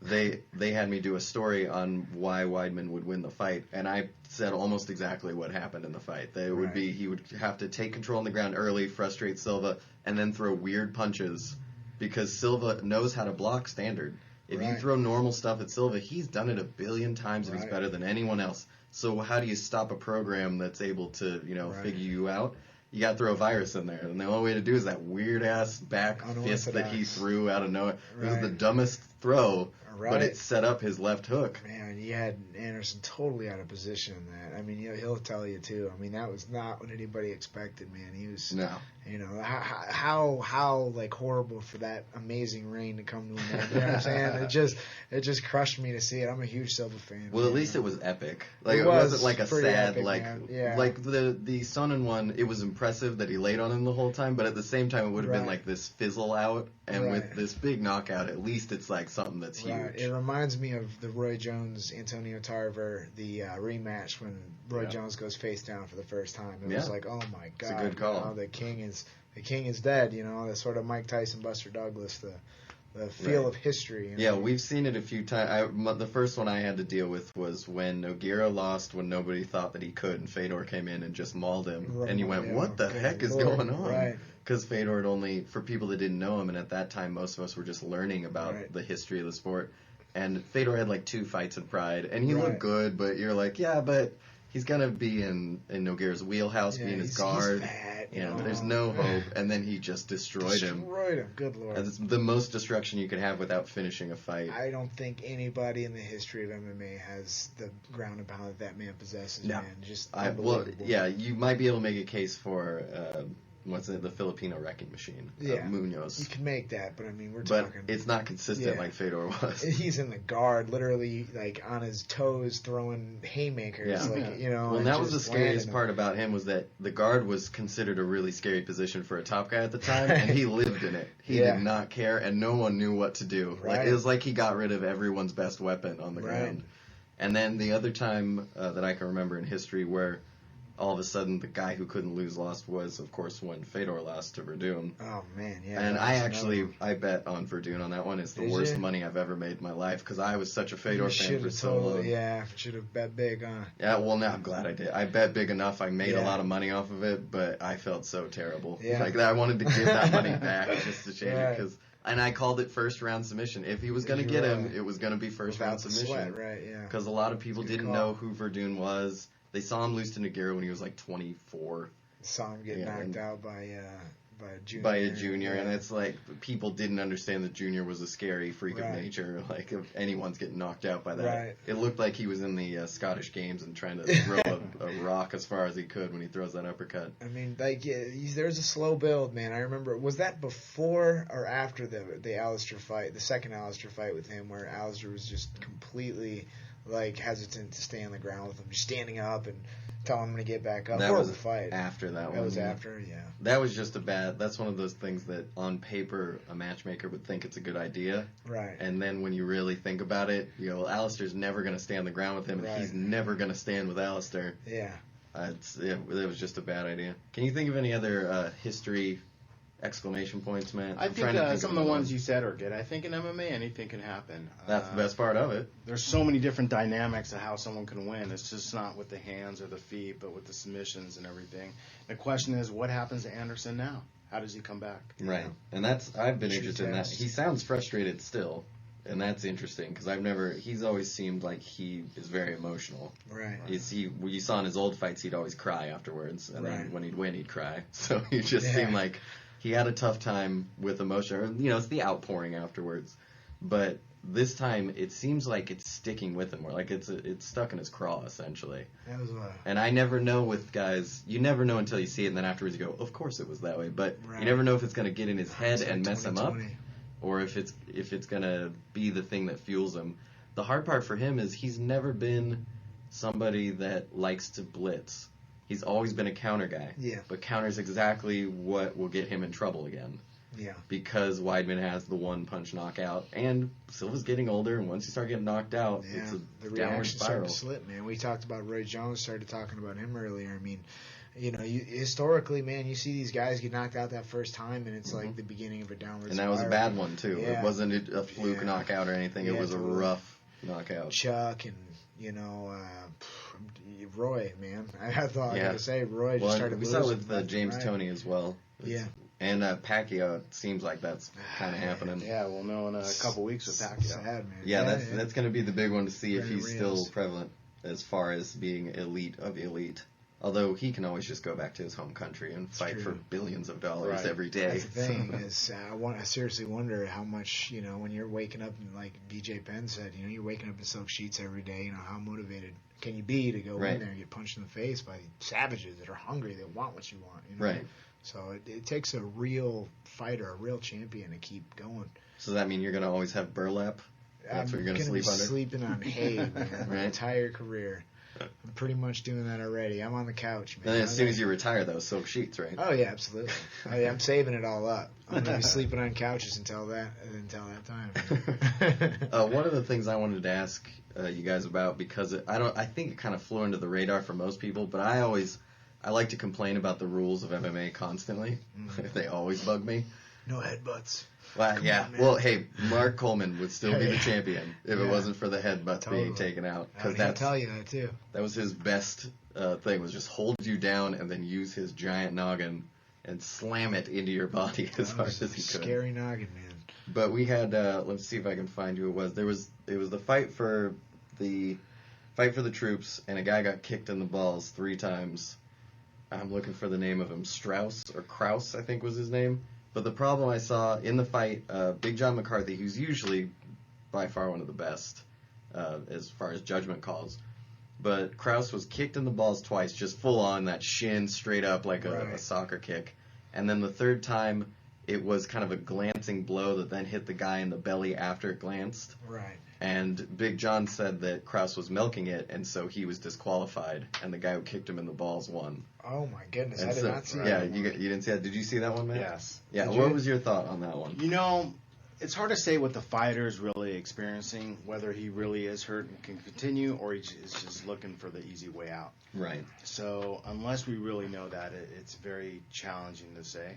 they had me do a story on why Weidman would win the fight, and I said almost exactly what happened in the fight. He would have to take control on the ground early, frustrate Silva, and then throw weird punches because Silva knows how to block standard. If you throw normal stuff at Silva, he's done it a billion times and he's better than anyone else. So how do you stop a program that's able to, figure you out? You got to throw a virus in there. And the only way to do is that weird-ass back fist that he threw out of nowhere. It was the dumbest throw, but it set up his left hook. Man, you had Anderson totally out of position in that. I mean, he'll tell you, too. I mean, that was not what anybody expected, man. He was, how like, horrible for that amazing rain to come to an end. You know what I'm saying? It just crushed me to see it. I'm a huge Silva fan. Well, at least it was epic. Like, it wasn't like a sad, epic, like the Sonnen one, it was impressive that he laid on him the whole time, but at the same time, it would have been like this fizzle out, and with this big knockout, at least it's like something that's huge. It reminds me of the Roy Jones-Antonio Tarver, the rematch when Roy Jones goes face down for the first time. It was like, oh my God, it's a good call. The king is dead. The sort of Mike Tyson, Buster Douglas, the feel of history. Yeah, we've seen it a few times. The first one I had to deal with was when Nogueira lost when nobody thought that he could, and Fedor came in and just mauled him. And you went, what the heck is going on? Right. Because Fedor had only, for people that didn't know him, and at that time most of us were just learning about the history of the sport, and Fedor had like 2 fights in Pride, and he looked good, but you're like, yeah, but he's going to be in Nogueira's wheelhouse, being his guard. He's fat, there's no hope, and then he just destroyed him. Good Lord. That's the most destruction you could have without finishing a fight. I don't think anybody in the history of MMA has the ground and pound that man possesses, man. Just unbelievable. You might be able to make a case for... the Filipino wrecking machine? Munoz. You can make that, but I mean, we're talking. But it's not consistent like Fedor was. He's in the guard, literally, like on his toes, throwing haymakers. Well, that was the scariest part about him, was that the guard was considered a really scary position for a top guy at the time, and he lived in it. He did not care, and no one knew what to do. Like, it was like he got rid of everyone's best weapon on the ground. And then the other time that I can remember in history where all of a sudden the guy who couldn't lose lost was, of course, when Fedor lost to Verdun. Oh, man, yeah. And I bet on Verdun on that one. It's the worst money I've ever made in my life because I was such a Fedor fan for so long. Yeah, should have bet big, huh? Yeah, well, now I'm glad I did. I bet big enough. I made a lot of money off of it, but I felt so terrible. Yeah. Like, I wanted to give that money back just to change it because... And I called it first round submission. If he was going to get him, it was going to be first round submission. Sweat, right, yeah. Because a lot of people didn't know who Verdun was. They saw him lose to Nogueira when he was like 24. Saw him get knocked out by a junior. By a junior, and it's like people didn't understand that junior was a scary freak of nature. Like if anyone's getting knocked out by that, it looked like he was in the Scottish Games and trying to throw a rock as far as he could when he throws that uppercut. I mean, like there's a slow build, man. I remember, was that before or after the Alistair fight, the second Alistair fight with him, where Alistair was just completely like hesitant to stay on the ground with him, just standing up and telling him to get back up. That was the fight. After that one. That was after, yeah. That was just that's one of those things that on paper a matchmaker would think it's a good idea. Right. And then when you really think about it, Alistair's never going to stay on the ground with him, and he's never going to stand with Alistair. Yeah. It was just a bad idea. Can you think of any other history exclamation points, man? I think some of the ones you said are good. I think in MMA anything can happen. That's the best part of it. There's so many different dynamics of how someone can win. It's just not with the hands or the feet, but with the submissions and everything. The question is, what happens to Anderson now? How does he come back? Right. And I've been interested in that. He sounds frustrated still. And that's interesting because he's always seemed like he is very emotional. Right. You saw in his old fights, he'd always cry afterwards. And then when he'd win, he'd cry. So he just seemed like he had a tough time with emotion. It's the outpouring afterwards. But this time, it seems like it's sticking with him. Or like it's stuck in his craw, essentially. And I never know with guys. You never know until you see it. And then afterwards you go, of course it was that way. But you never know if it's going to get in his head and mess him up. or if it's gonna be the thing that fuels him. The hard part for him is he's never been somebody that likes to blitz. He's always been a counter guy. Yeah. But counter's exactly what will get him in trouble again. Yeah. Because Weidman has the one-punch knockout, and Silva's getting older, and once you start getting knocked out, it's a the downward reaction spiral. started to slip, man. We talked about Roy Jones, started talking about him earlier. I mean, historically, man, you see these guys get knocked out that first time, and it's like the beginning of a downward spiral. And that was a bad one, too. Yeah. It wasn't a fluke knockout or anything. Yeah, it was a rough knockout. Chuck and, Roy, man. I thought I was going to say Roy just started we losing. saw with James Toney as well. Yeah. And Pacquiao, it seems like that's kind of happening. Yeah, we'll know in a couple weeks with Pacquiao. Sad, man. Yeah, that's going to be the big one to see if he's Reyes. still prevalent as far as being elite of elite. Although he can always just go back to his home country and fight for billions of dollars every day. That's the thing is, I seriously wonder how much, when you're waking up, and like DJ Penn said, you're waking up in silk sheets every day, how motivated can you be to go in there and get punched in the face by savages that are hungry, that want what you want, Right. So it takes a real fighter, a real champion to keep going. So does that mean you're going to always have burlap? That's what you're going to sleep under? I'm sleeping on hay, man, my entire career. I'm pretty much doing that already. I'm on the couch, man. Then as soon as you retire, though, silk sheets, right? Oh, yeah, absolutely. I'm saving it all up. I'm going to be sleeping on couches until that time. One of the things I wanted to ask you guys about, because I think it kind of flew under the radar for most people, but I like to complain about the rules of MMA constantly. They always bug me. No headbutts. Well, on, well, hey, Mark Coleman would still be the champion if it wasn't for the headbutts being taken out. Because he'll tell you that too. That was his best thing, was just hold you down and then use his giant noggin and slam it into your body as hard as he could. Scary noggin, man. But we had, let's see if I can find who it was. It was the fight for the troops, and a guy got kicked in the balls 3 times. I'm looking for the name of him. Strauss or Kraus, I think was his name. But the problem I saw in the fight, Big John McCarthy, who's usually by far one of the best as far as judgment calls, but Kraus was kicked in the balls twice, just full on, that shin straight up like a soccer kick. And then the third time, it was kind of a glancing blow that then hit the guy in the belly after it glanced. Right. And Big John said that Kraus was milking it, and so he was disqualified, and the guy who kicked him in the balls won. Oh, my goodness. And I did not see that. Yeah, you didn't see that. Did you see that one, man? Yes. Yeah, what was your thought on that one? It's hard to say what the fighter's really experiencing, whether he really is hurt and can continue, or he is just looking for the easy way out. Right. So unless we really know that, it's very challenging to say.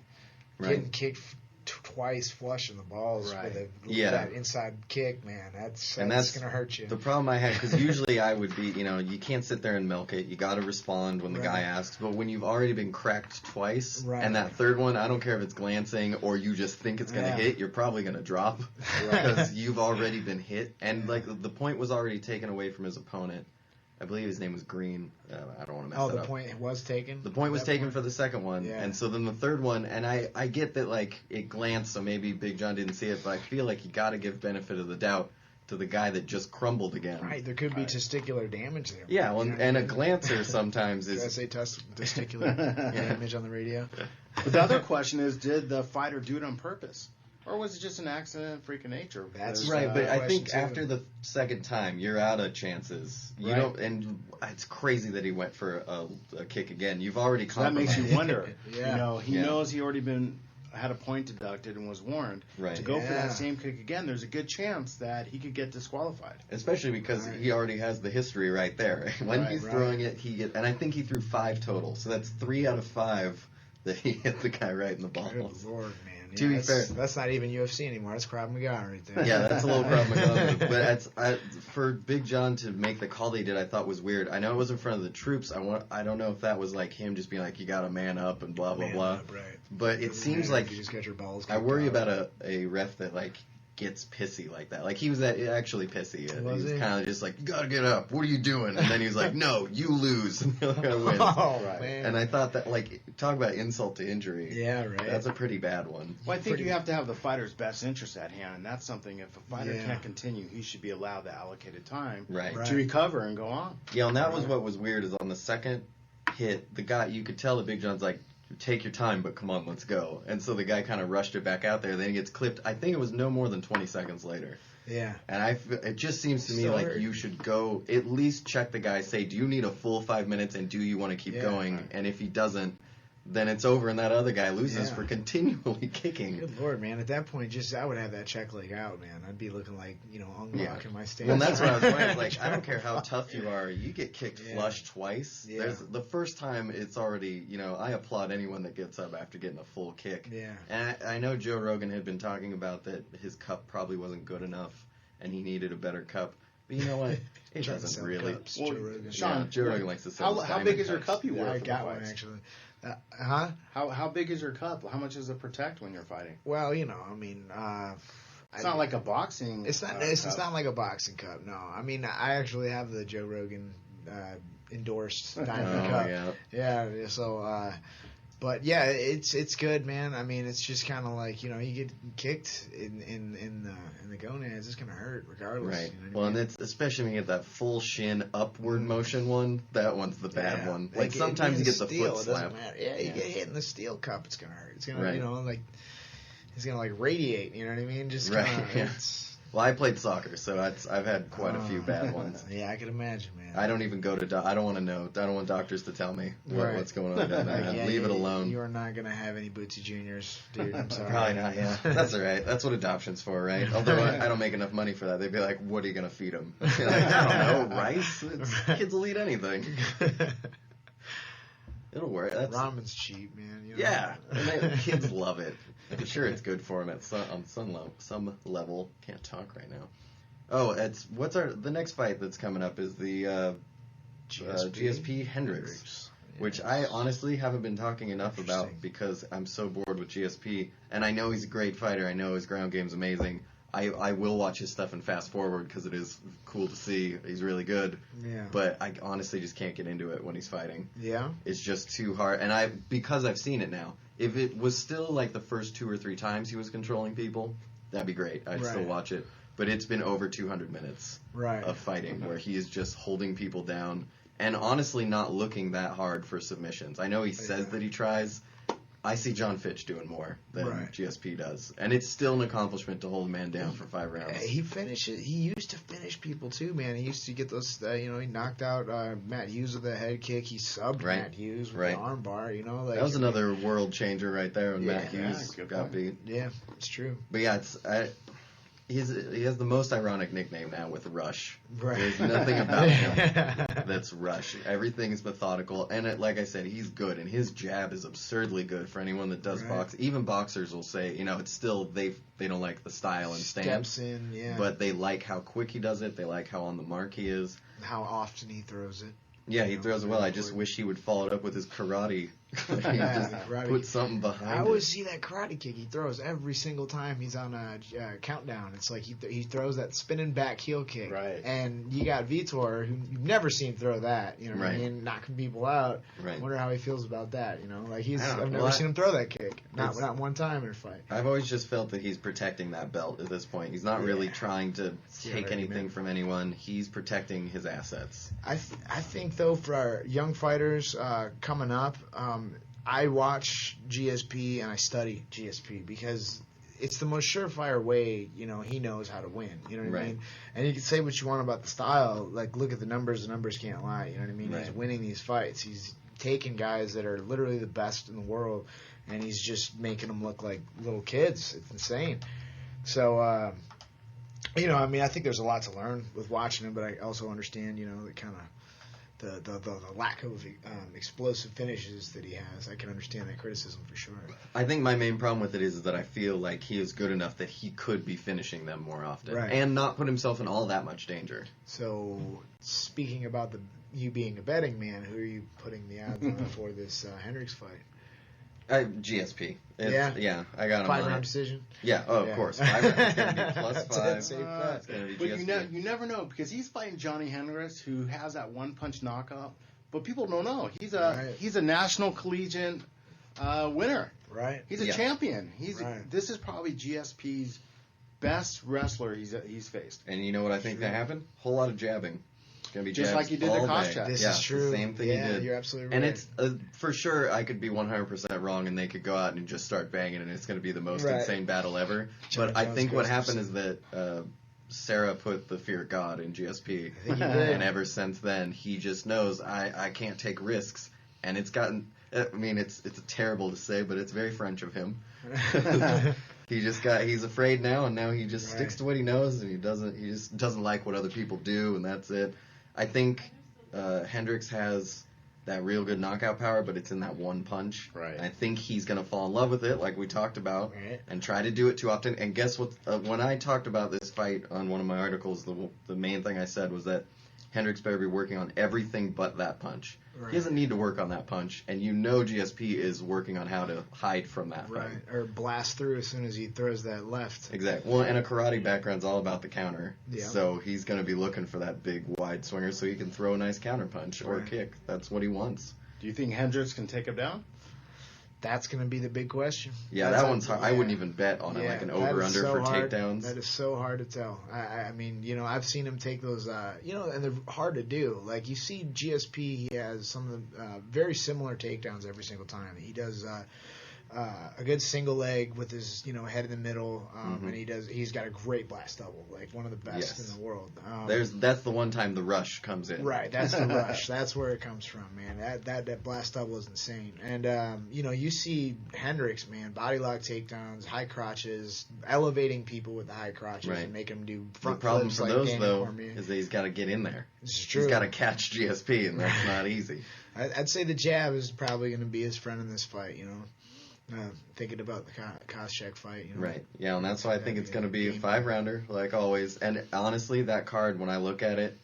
Right. Getting kicked twice flush in the balls with that inside kick, man, that's going to hurt you. The problem I had, because usually I would be, you can't sit there and milk it. You got to respond when the guy asks. But when you've already been cracked twice, and that third one, I don't care if it's glancing or you just think it's going to hit, you're probably going to drop because you've already been hit. And the point was already taken away from his opponent. I believe his name was Green. I don't want to mess that up. Oh, the point was taken? The point was taken for the second one. Yeah. And so then the third one, and I get that, it glanced, so maybe Big John didn't see it, but I feel like you got to give benefit of the doubt to the guy that just crumbled again. Right, there could be testicular damage there. Yeah, well, and a glancer sometimes is... Did I say testicular damage on the radio? But the other question is, did the fighter do it on purpose? Or was it just an accident, freak of nature? That's right, but I think after the second time, you're out of chances. You don't, and it's crazy that he went for a kick again. You've already compromised. That makes you wonder. He knows he already had a point deducted and was warned. Right. To go for that same kick again, there's a good chance that he could get disqualified. Especially because he already has the history right there. When he's throwing it, and I think he threw 5 total, so that's 3 out of 5 that he hit the guy right in the balls. Good Lord, man. To be fair, that's not even UFC anymore. That's Krav Maga right there. Yeah, that's a little Krav Maga. But for Big John to make the call that he did, I thought was weird. I know it was in front of the troops. I don't know if that was like him just being like, you got to man up and blah blah blah. Right. But it seems like you just got your balls. I worry about a ref that gets pissy like that. Like he was actually pissy. He was kind of just like, you gotta get up. What are you doing? And then he was like, no, you lose. And the other guy wins. Oh, man. And I thought that talk about insult to injury. Yeah, right. That's a pretty bad one. Well, I think you have to have the fighter's best interest at hand, and that's something. If a fighter can't continue, he should be allowed the allocated time to recover and go on. Yeah, and that was what was weird is on the second hit, the guy, you could tell that Big John's like take your time, but come on, let's go. And so the guy kind of rushed it back out there. Then he gets clipped. I think it was no more than 20 seconds later. Yeah. And it just seems to me Still like hurt. you should go at least check the guy, say, do you need a full 5 minutes and do you want to keep going? Right. And if he doesn't, then it's over and that other guy loses for continually kicking. Good Lord, man. At that point, I would have that check leg out, man. I'd be looking like, Ong Bak in my stance. Well, and that's what I was wondering. Like, I don't care how tough you are. You get kicked flush twice. Yeah. The first time, it's already, I applaud anyone that gets up after getting a full kick. Yeah. And I know Joe Rogan had been talking about that his cup probably wasn't good enough and he needed a better cup. But you know what? It doesn't really. Cups, Well, Joe Rogan. Sean, Joe Rogan likes to sell how big is your cup you wear? I for got the one, fights? actually. How big is your cup? How much does it protect when you're fighting? Well, It's not like a boxing. It's not. It's not like a boxing cup. No, I mean, I actually have the Joe Rogan endorsed diamond cup. Yeah. So, but yeah, it's good, man. I mean, it's just kind of like you get kicked in the gonads, it's gonna hurt regardless. Right. You know what Well, I and mean? it's especially when you get that full shin upward motion one. That one's the bad one. Like sometimes you get the steel, foot it slap. doesn't matter. Yeah, you get hit in the steel cup, it's gonna hurt. It's gonna, Right. it's gonna like radiate. You know what I mean? Just Right, kinda, yeah. Well, I played soccer, so I've had quite a few bad ones. Yeah, I can imagine, man. I don't even go to. I don't want to know. I don't want doctors to tell me what's going on down there. Like, yeah, Leave it alone. You are not gonna have any Bootsy Juniors, dude. I'm sorry. Probably not. Yeah, that's all right. That's what adoption's for, right? Although I don't make enough money for that. They'd be like, "What are you gonna feed them?" Like, I don't know, rice. Kids will eat anything. It'll work. Ramen's cheap, man. Yeah, and kids love it. I'm sure it's good for them on some level. Can't talk right now. Oh, the next fight that's coming up is the GSP Hendricks, which I honestly haven't been talking enough about because I'm so bored with GSP, and I know he's a great fighter. I know his ground game's amazing. I will watch his stuff and fast forward because it is cool to see. He's really good. Yeah. But I honestly just can't get into it when he's fighting. Yeah. It's just too hard. And because I've seen it now, if it was still like the first 2 or 3 times he was controlling people, that'd be great. I'd still watch it. But it's been over 200 minutes of fighting where he is just holding people down and honestly not looking that hard for submissions. I know he says that he tries. I see John Fitch doing more than GSP does. And it's still an accomplishment to hold a man down for 5 rounds. He used to finish people too, man. He used to get those, he knocked out Matt Hughes with a head kick. He subbed Matt Hughes with an arm bar, Like, that was another world changer right there when Matt Hughes got beat. Yeah, it's true. But yeah, he has the most ironic nickname now with Rush. Right. There's nothing about him that's Rush. Everything is methodical, and like I said, he's good, and his jab is absurdly good for anyone that does box. Even boxers will say, it's still they don't like the style and stance, Steps in, but they like how quick he does it. They like how on the mark he is. How often he throws it. Yeah, he throws it well. I just wish he would follow it up with his karate. He just put something behind it. I always see that karate kick he throws every single time he's on a countdown. It's like he throws that spinning back heel kick. Right. And you got Vitor, who you've never seen throw that. You know what I mean? Knocking people out. Right. I wonder how he feels about that. I've never seen him throw that kick. Not one time in a fight. I've always just felt that he's protecting that belt at this point. He's not really trying to take anything from anyone. He's protecting his assets. I think, though, for our young fighters coming up, I watch GSP and I study GSP because it's the most surefire way, he knows how to win. You know what I mean? And you can say what you want about the style. Like, look at the numbers can't lie. You know what I mean? Right. He's winning these fights. He's taking guys that are literally the best in the world, and he's just making them look like little kids. It's insane. So, I think there's a lot to learn with watching him, but I also understand, the kind of the lack of explosive finishes that he has. I can understand that criticism for sure. I think my main problem with it is that I feel like he is good enough that he could be finishing them more often and not put himself in all that much danger. So, speaking about you being a betting man, who are you putting the odds on for this Hendricks fight? GSP. Yeah, I got him 5-round decision? Yeah, of course. 5 rounds. It's going to be plus 5. It's going to be GSP. But you never know, because he's fighting Johnny Hendricks, who has that one-punch knockout. But people don't know. He's a national collegiate winner. Right. He's a champion. This is probably GSP's best wrestler he's faced. And you know what I think that happened? Whole lot of jabbing. gonna be Just jabs like you did all the day. Koscheck. This Yeah, is true. the same thing he did. You're absolutely right. And it's for sure I could be 100% wrong, and they could go out and just start banging, and it's gonna be the most insane battle ever. John But I Jones think what goes happened to is that Sarah put the fear of God in GSP, I think he did. and ever since then he just knows I can't take risks, and it's gotten. I mean, it's terrible to say, but it's very French of him. He's afraid now, and now he just sticks to what he knows, and he just doesn't like what other people do, and that's it. I think Hendricks has that real good knockout power, but it's in that one punch. Right. I think he's going to fall in love with it, like we talked about, Right. and try to do it too often. And guess what? When I talked about this fight on one of my articles, the main thing I said was that Hendricks better be working on everything but that punch. Right. He doesn't need to work on that punch, and you know GSP is working on how to hide from that Right, fight. or blast through as soon as he throws that left. Exactly. Well, and a karate background's all about the counter. Yeah. So he's going to be looking for that big wide swinger so he can throw a nice counter punch or Right. kick. That's what he wants. Do you think Hendricks can take him down? That's going to be the big question. Yeah, That's that one's hard. I wouldn't even bet on it, Yeah, like an that is over-under so for hard. takedowns. That is so hard to tell. I mean, I've seen him take those, and they're hard to do. Like, you see GSP, he has some of the very similar takedowns every single time. He does a good single leg with his, head in the middle, and he's got a great blast double, like one of the best Yes. in the world. That's the one time the rush comes in. Right, that's the rush. That's where it comes from, man. That blast double is insane. And you see Hendricks, man, body lock takedowns, high crotches, elevating people with the high crotches Right. and making them do The front problem flips for like those, Danny though, Cormier. is that he's got to get in there. This is true. He's got to catch GSP, and that's not easy. I'd say the jab is probably going to be his friend in this fight, thinking about the Koscheck fight. Right. Yeah, and that's why I think it's going to be a Game. 5-rounder, like always. And honestly, that card, when I look at it,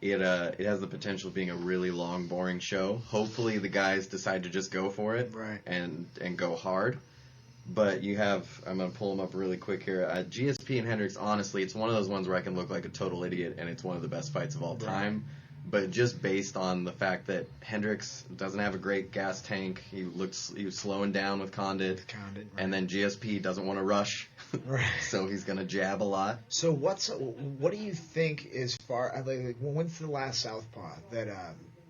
it has the potential of being a really long, boring show. Hopefully, the guys decide to just go for it, Right. and go hard. But you have, I'm going to pull them up really quick here. GSP and Hendricks, honestly, it's one of those ones where I can look like a total idiot, and it's one of the best fights of all time. But just based on the fact that Hendricks doesn't have a great gas tank, he was slowing down with Condit, Right. and then GSP doesn't want to rush, Right. so he's going to jab a lot. So what do you think is when's the last southpaw that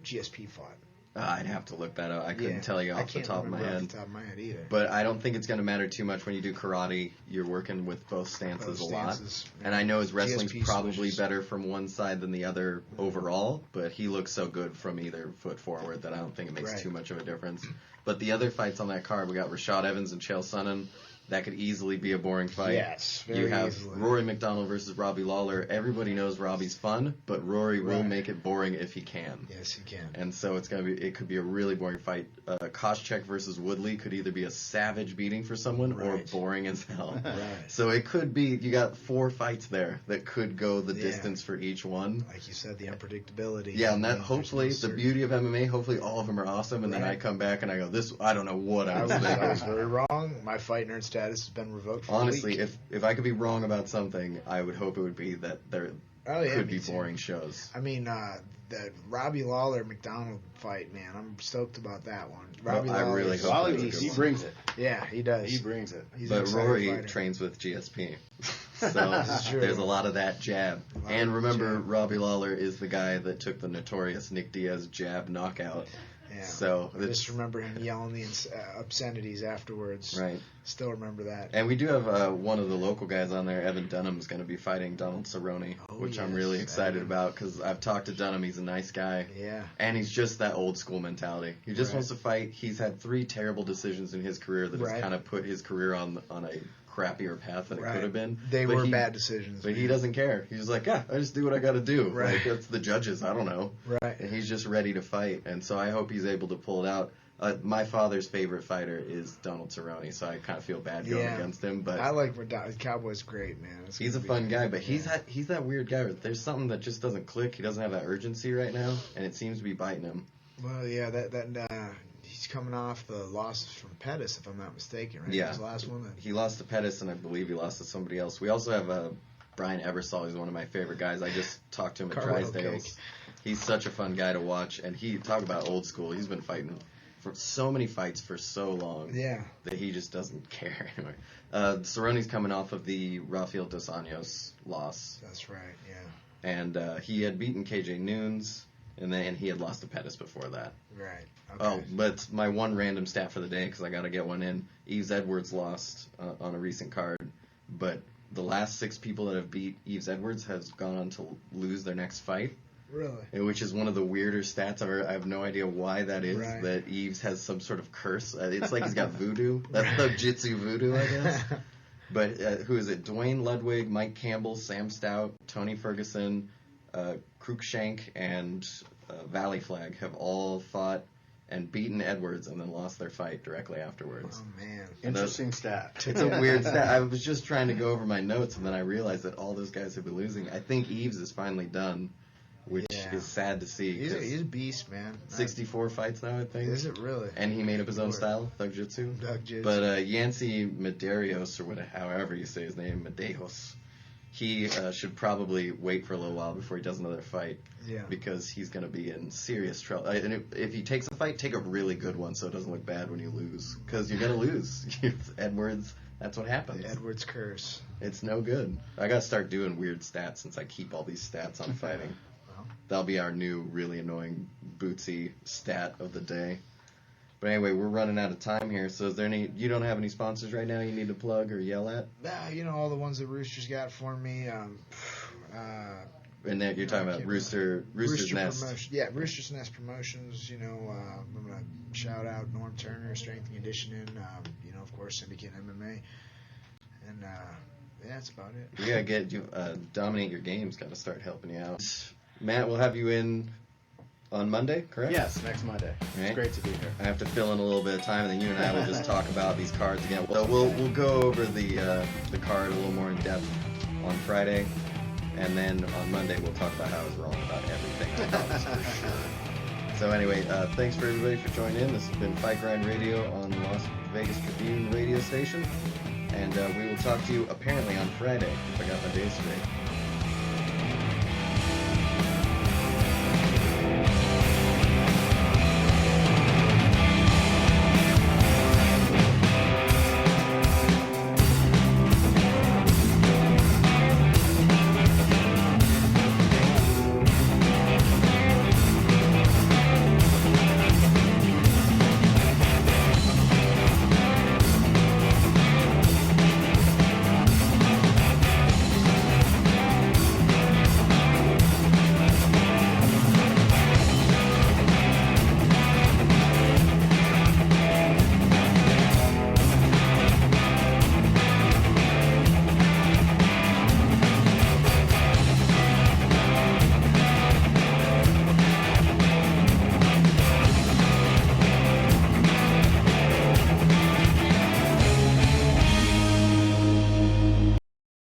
GSP fought? I'd have to look that up. I couldn't tell you off the top of my head. Off the top of my head either. But I don't think it's going to matter too much when you do karate. You're working with both stances Both a lot. stances, And I know his wrestling's GSP probably switches. better from one side than the other overall, but he looks so good from either foot forward that I don't think it makes Right. too much of a difference. But the other fights on that card, we got Rashad Evans and Chael Sonnen. That could easily be a boring fight. Yes, very You have easily. Rory McDonald versus Robbie Lawler. Everybody knows Robbie's fun, but Rory will Right. make it boring if he can. Yes, he can. And so it could be a really boring fight. Koscheck versus Woodley could either be a savage beating for someone or Right. boring as hell. Right. So it could be, you got 4 fights there that could go the Yeah. distance for each one. Like you said, the unpredictability. Yeah, and that There's hopefully, no the certainty. beauty of MMA, hopefully all of them are awesome, and then Right. I come back and I go, I don't know what I was I thinking. was very wrong. My fight nerd status has been revoked for Honestly, a week. if I could be wrong about something, I would hope it would be that there could me be too. boring shows. I mean, the Robbie Lawler McDonald fight, man, I'm stoked about that one. Well, Robbie I Lawler really is hope Well, that's a beast. good he one. brings it. Yeah, he does. He brings it. He's an But exciting Rory fighter. trains with GSP. So This is true. there's a lot of that jab. A lot And of remember, jab. Robbie Lawler is the guy that took the notorious Nick Diaz jab knockout. Yeah. So I just remember him yelling the obscenities afterwards. right. Still remember that. And we do have one of the local guys on there, Evan Dunham's going to be fighting Donald Cerrone, Oh, which I'm yes, really excited Evan. about because I've talked to Dunham. He's a nice guy. Yeah. And he's just that old school mentality. He just Right. wants to fight. He's had 3 terrible decisions in his career that Right. has kind of put his career on a crappier path than it could have been. They But were he- bad decisions. But he man. doesn't care. He's like, yeah, I just do what I got to do. Right. Like, that's the judges. I don't know. Right. And he's just ready to fight. And so I hope he's able to pull it out. My father's favorite fighter is Donald Cerrone, so I kind of feel bad going Yeah. against him. But I like Cowboy's great, man. It's he's a gonna fun be- guy. But yeah. he's that weird guy. There's something that just doesn't click. He doesn't have that urgency right now, and it seems to be biting him. Well, yeah, that he's coming off the losses from Pettis, if I'm not mistaken, right? Yeah. His last one. He lost to Pettis, and I believe he lost to somebody else. We also have Brian Ebersol. He's one of my favorite guys. I just talked to him at Carwell Drysdale's. cake. He's such a fun guy to watch, and he talk about old school. He's been fighting for so many fights for so long Yeah. that he just doesn't care anymore. Cerrone's coming off of the Rafael Dos Anjos loss, That's right. Yeah. and he had beaten KJ Noons, and he had lost to Pettis before that. Right. Okay. Oh, but my one random stat for the day, because I got to get one in. Eves Edwards lost on a recent card, but the last 6 people that have beat Eves Edwards has gone on to lose their next fight. Really? Which is one of the weirder stats I have no idea why that is. Right. That Eves has some sort of curse. It's like he's got voodoo. That's the jitsu voodoo, I guess. But who is it? Dwayne Ludwig, Mike Campbell, Sam Stout, Tony Ferguson, Cruikshank, and Valley Flag have all fought and beaten Edwards and then lost their fight directly afterwards. Oh, man. Interesting stat. It's a weird stat. I was just trying to go over my notes, and then I realized that all those guys have been losing. I think Eves is finally done, which is sad to see. He's a beast, man. 64 fights now, I think. Is it really? And he made up his own style, Thug Jitsu. But Yancy Medeiros, or whatever, however you say his name, Medeiros, he should probably wait for a little while before he does another fight. Yeah. Because he's going to be in serious trouble. And if he takes a fight, take a really good one so it doesn't look bad when you lose. Because you're going to lose. Edwards, that's what happens. The Edwards curse. It's no good. I got to start doing weird stats since I keep all these stats on fighting. That'll be our new, really annoying, bootsy stat of the day. But anyway, we're running out of time here, so is there any... You don't have any sponsors right now you need to plug or yell at? All the ones that Rooster's got for me. And that you're talking about Rooster's Nest. Yeah, Rooster's Nest Promotions. I'm going to shout out Norm Turner, Strength and Conditioning, of course, Syndicate MMA. And, that's about it. You got to get... Dominate Your Games got to start helping you out. Matt, we'll have you in on Monday, correct? Yes, next Monday. Right. It's great to be here. I have to fill in a little bit of time, and then you and I will just talk about these cards again. So we'll go over the card a little more in depth on Friday, and then on Monday we'll talk about how I was wrong about everything. I thought for sure. So anyway, thanks for everybody for joining in. This has been FightGrind Radio on the Las Vegas Tribune radio station, and we will talk to you apparently on Friday if I got my days straight.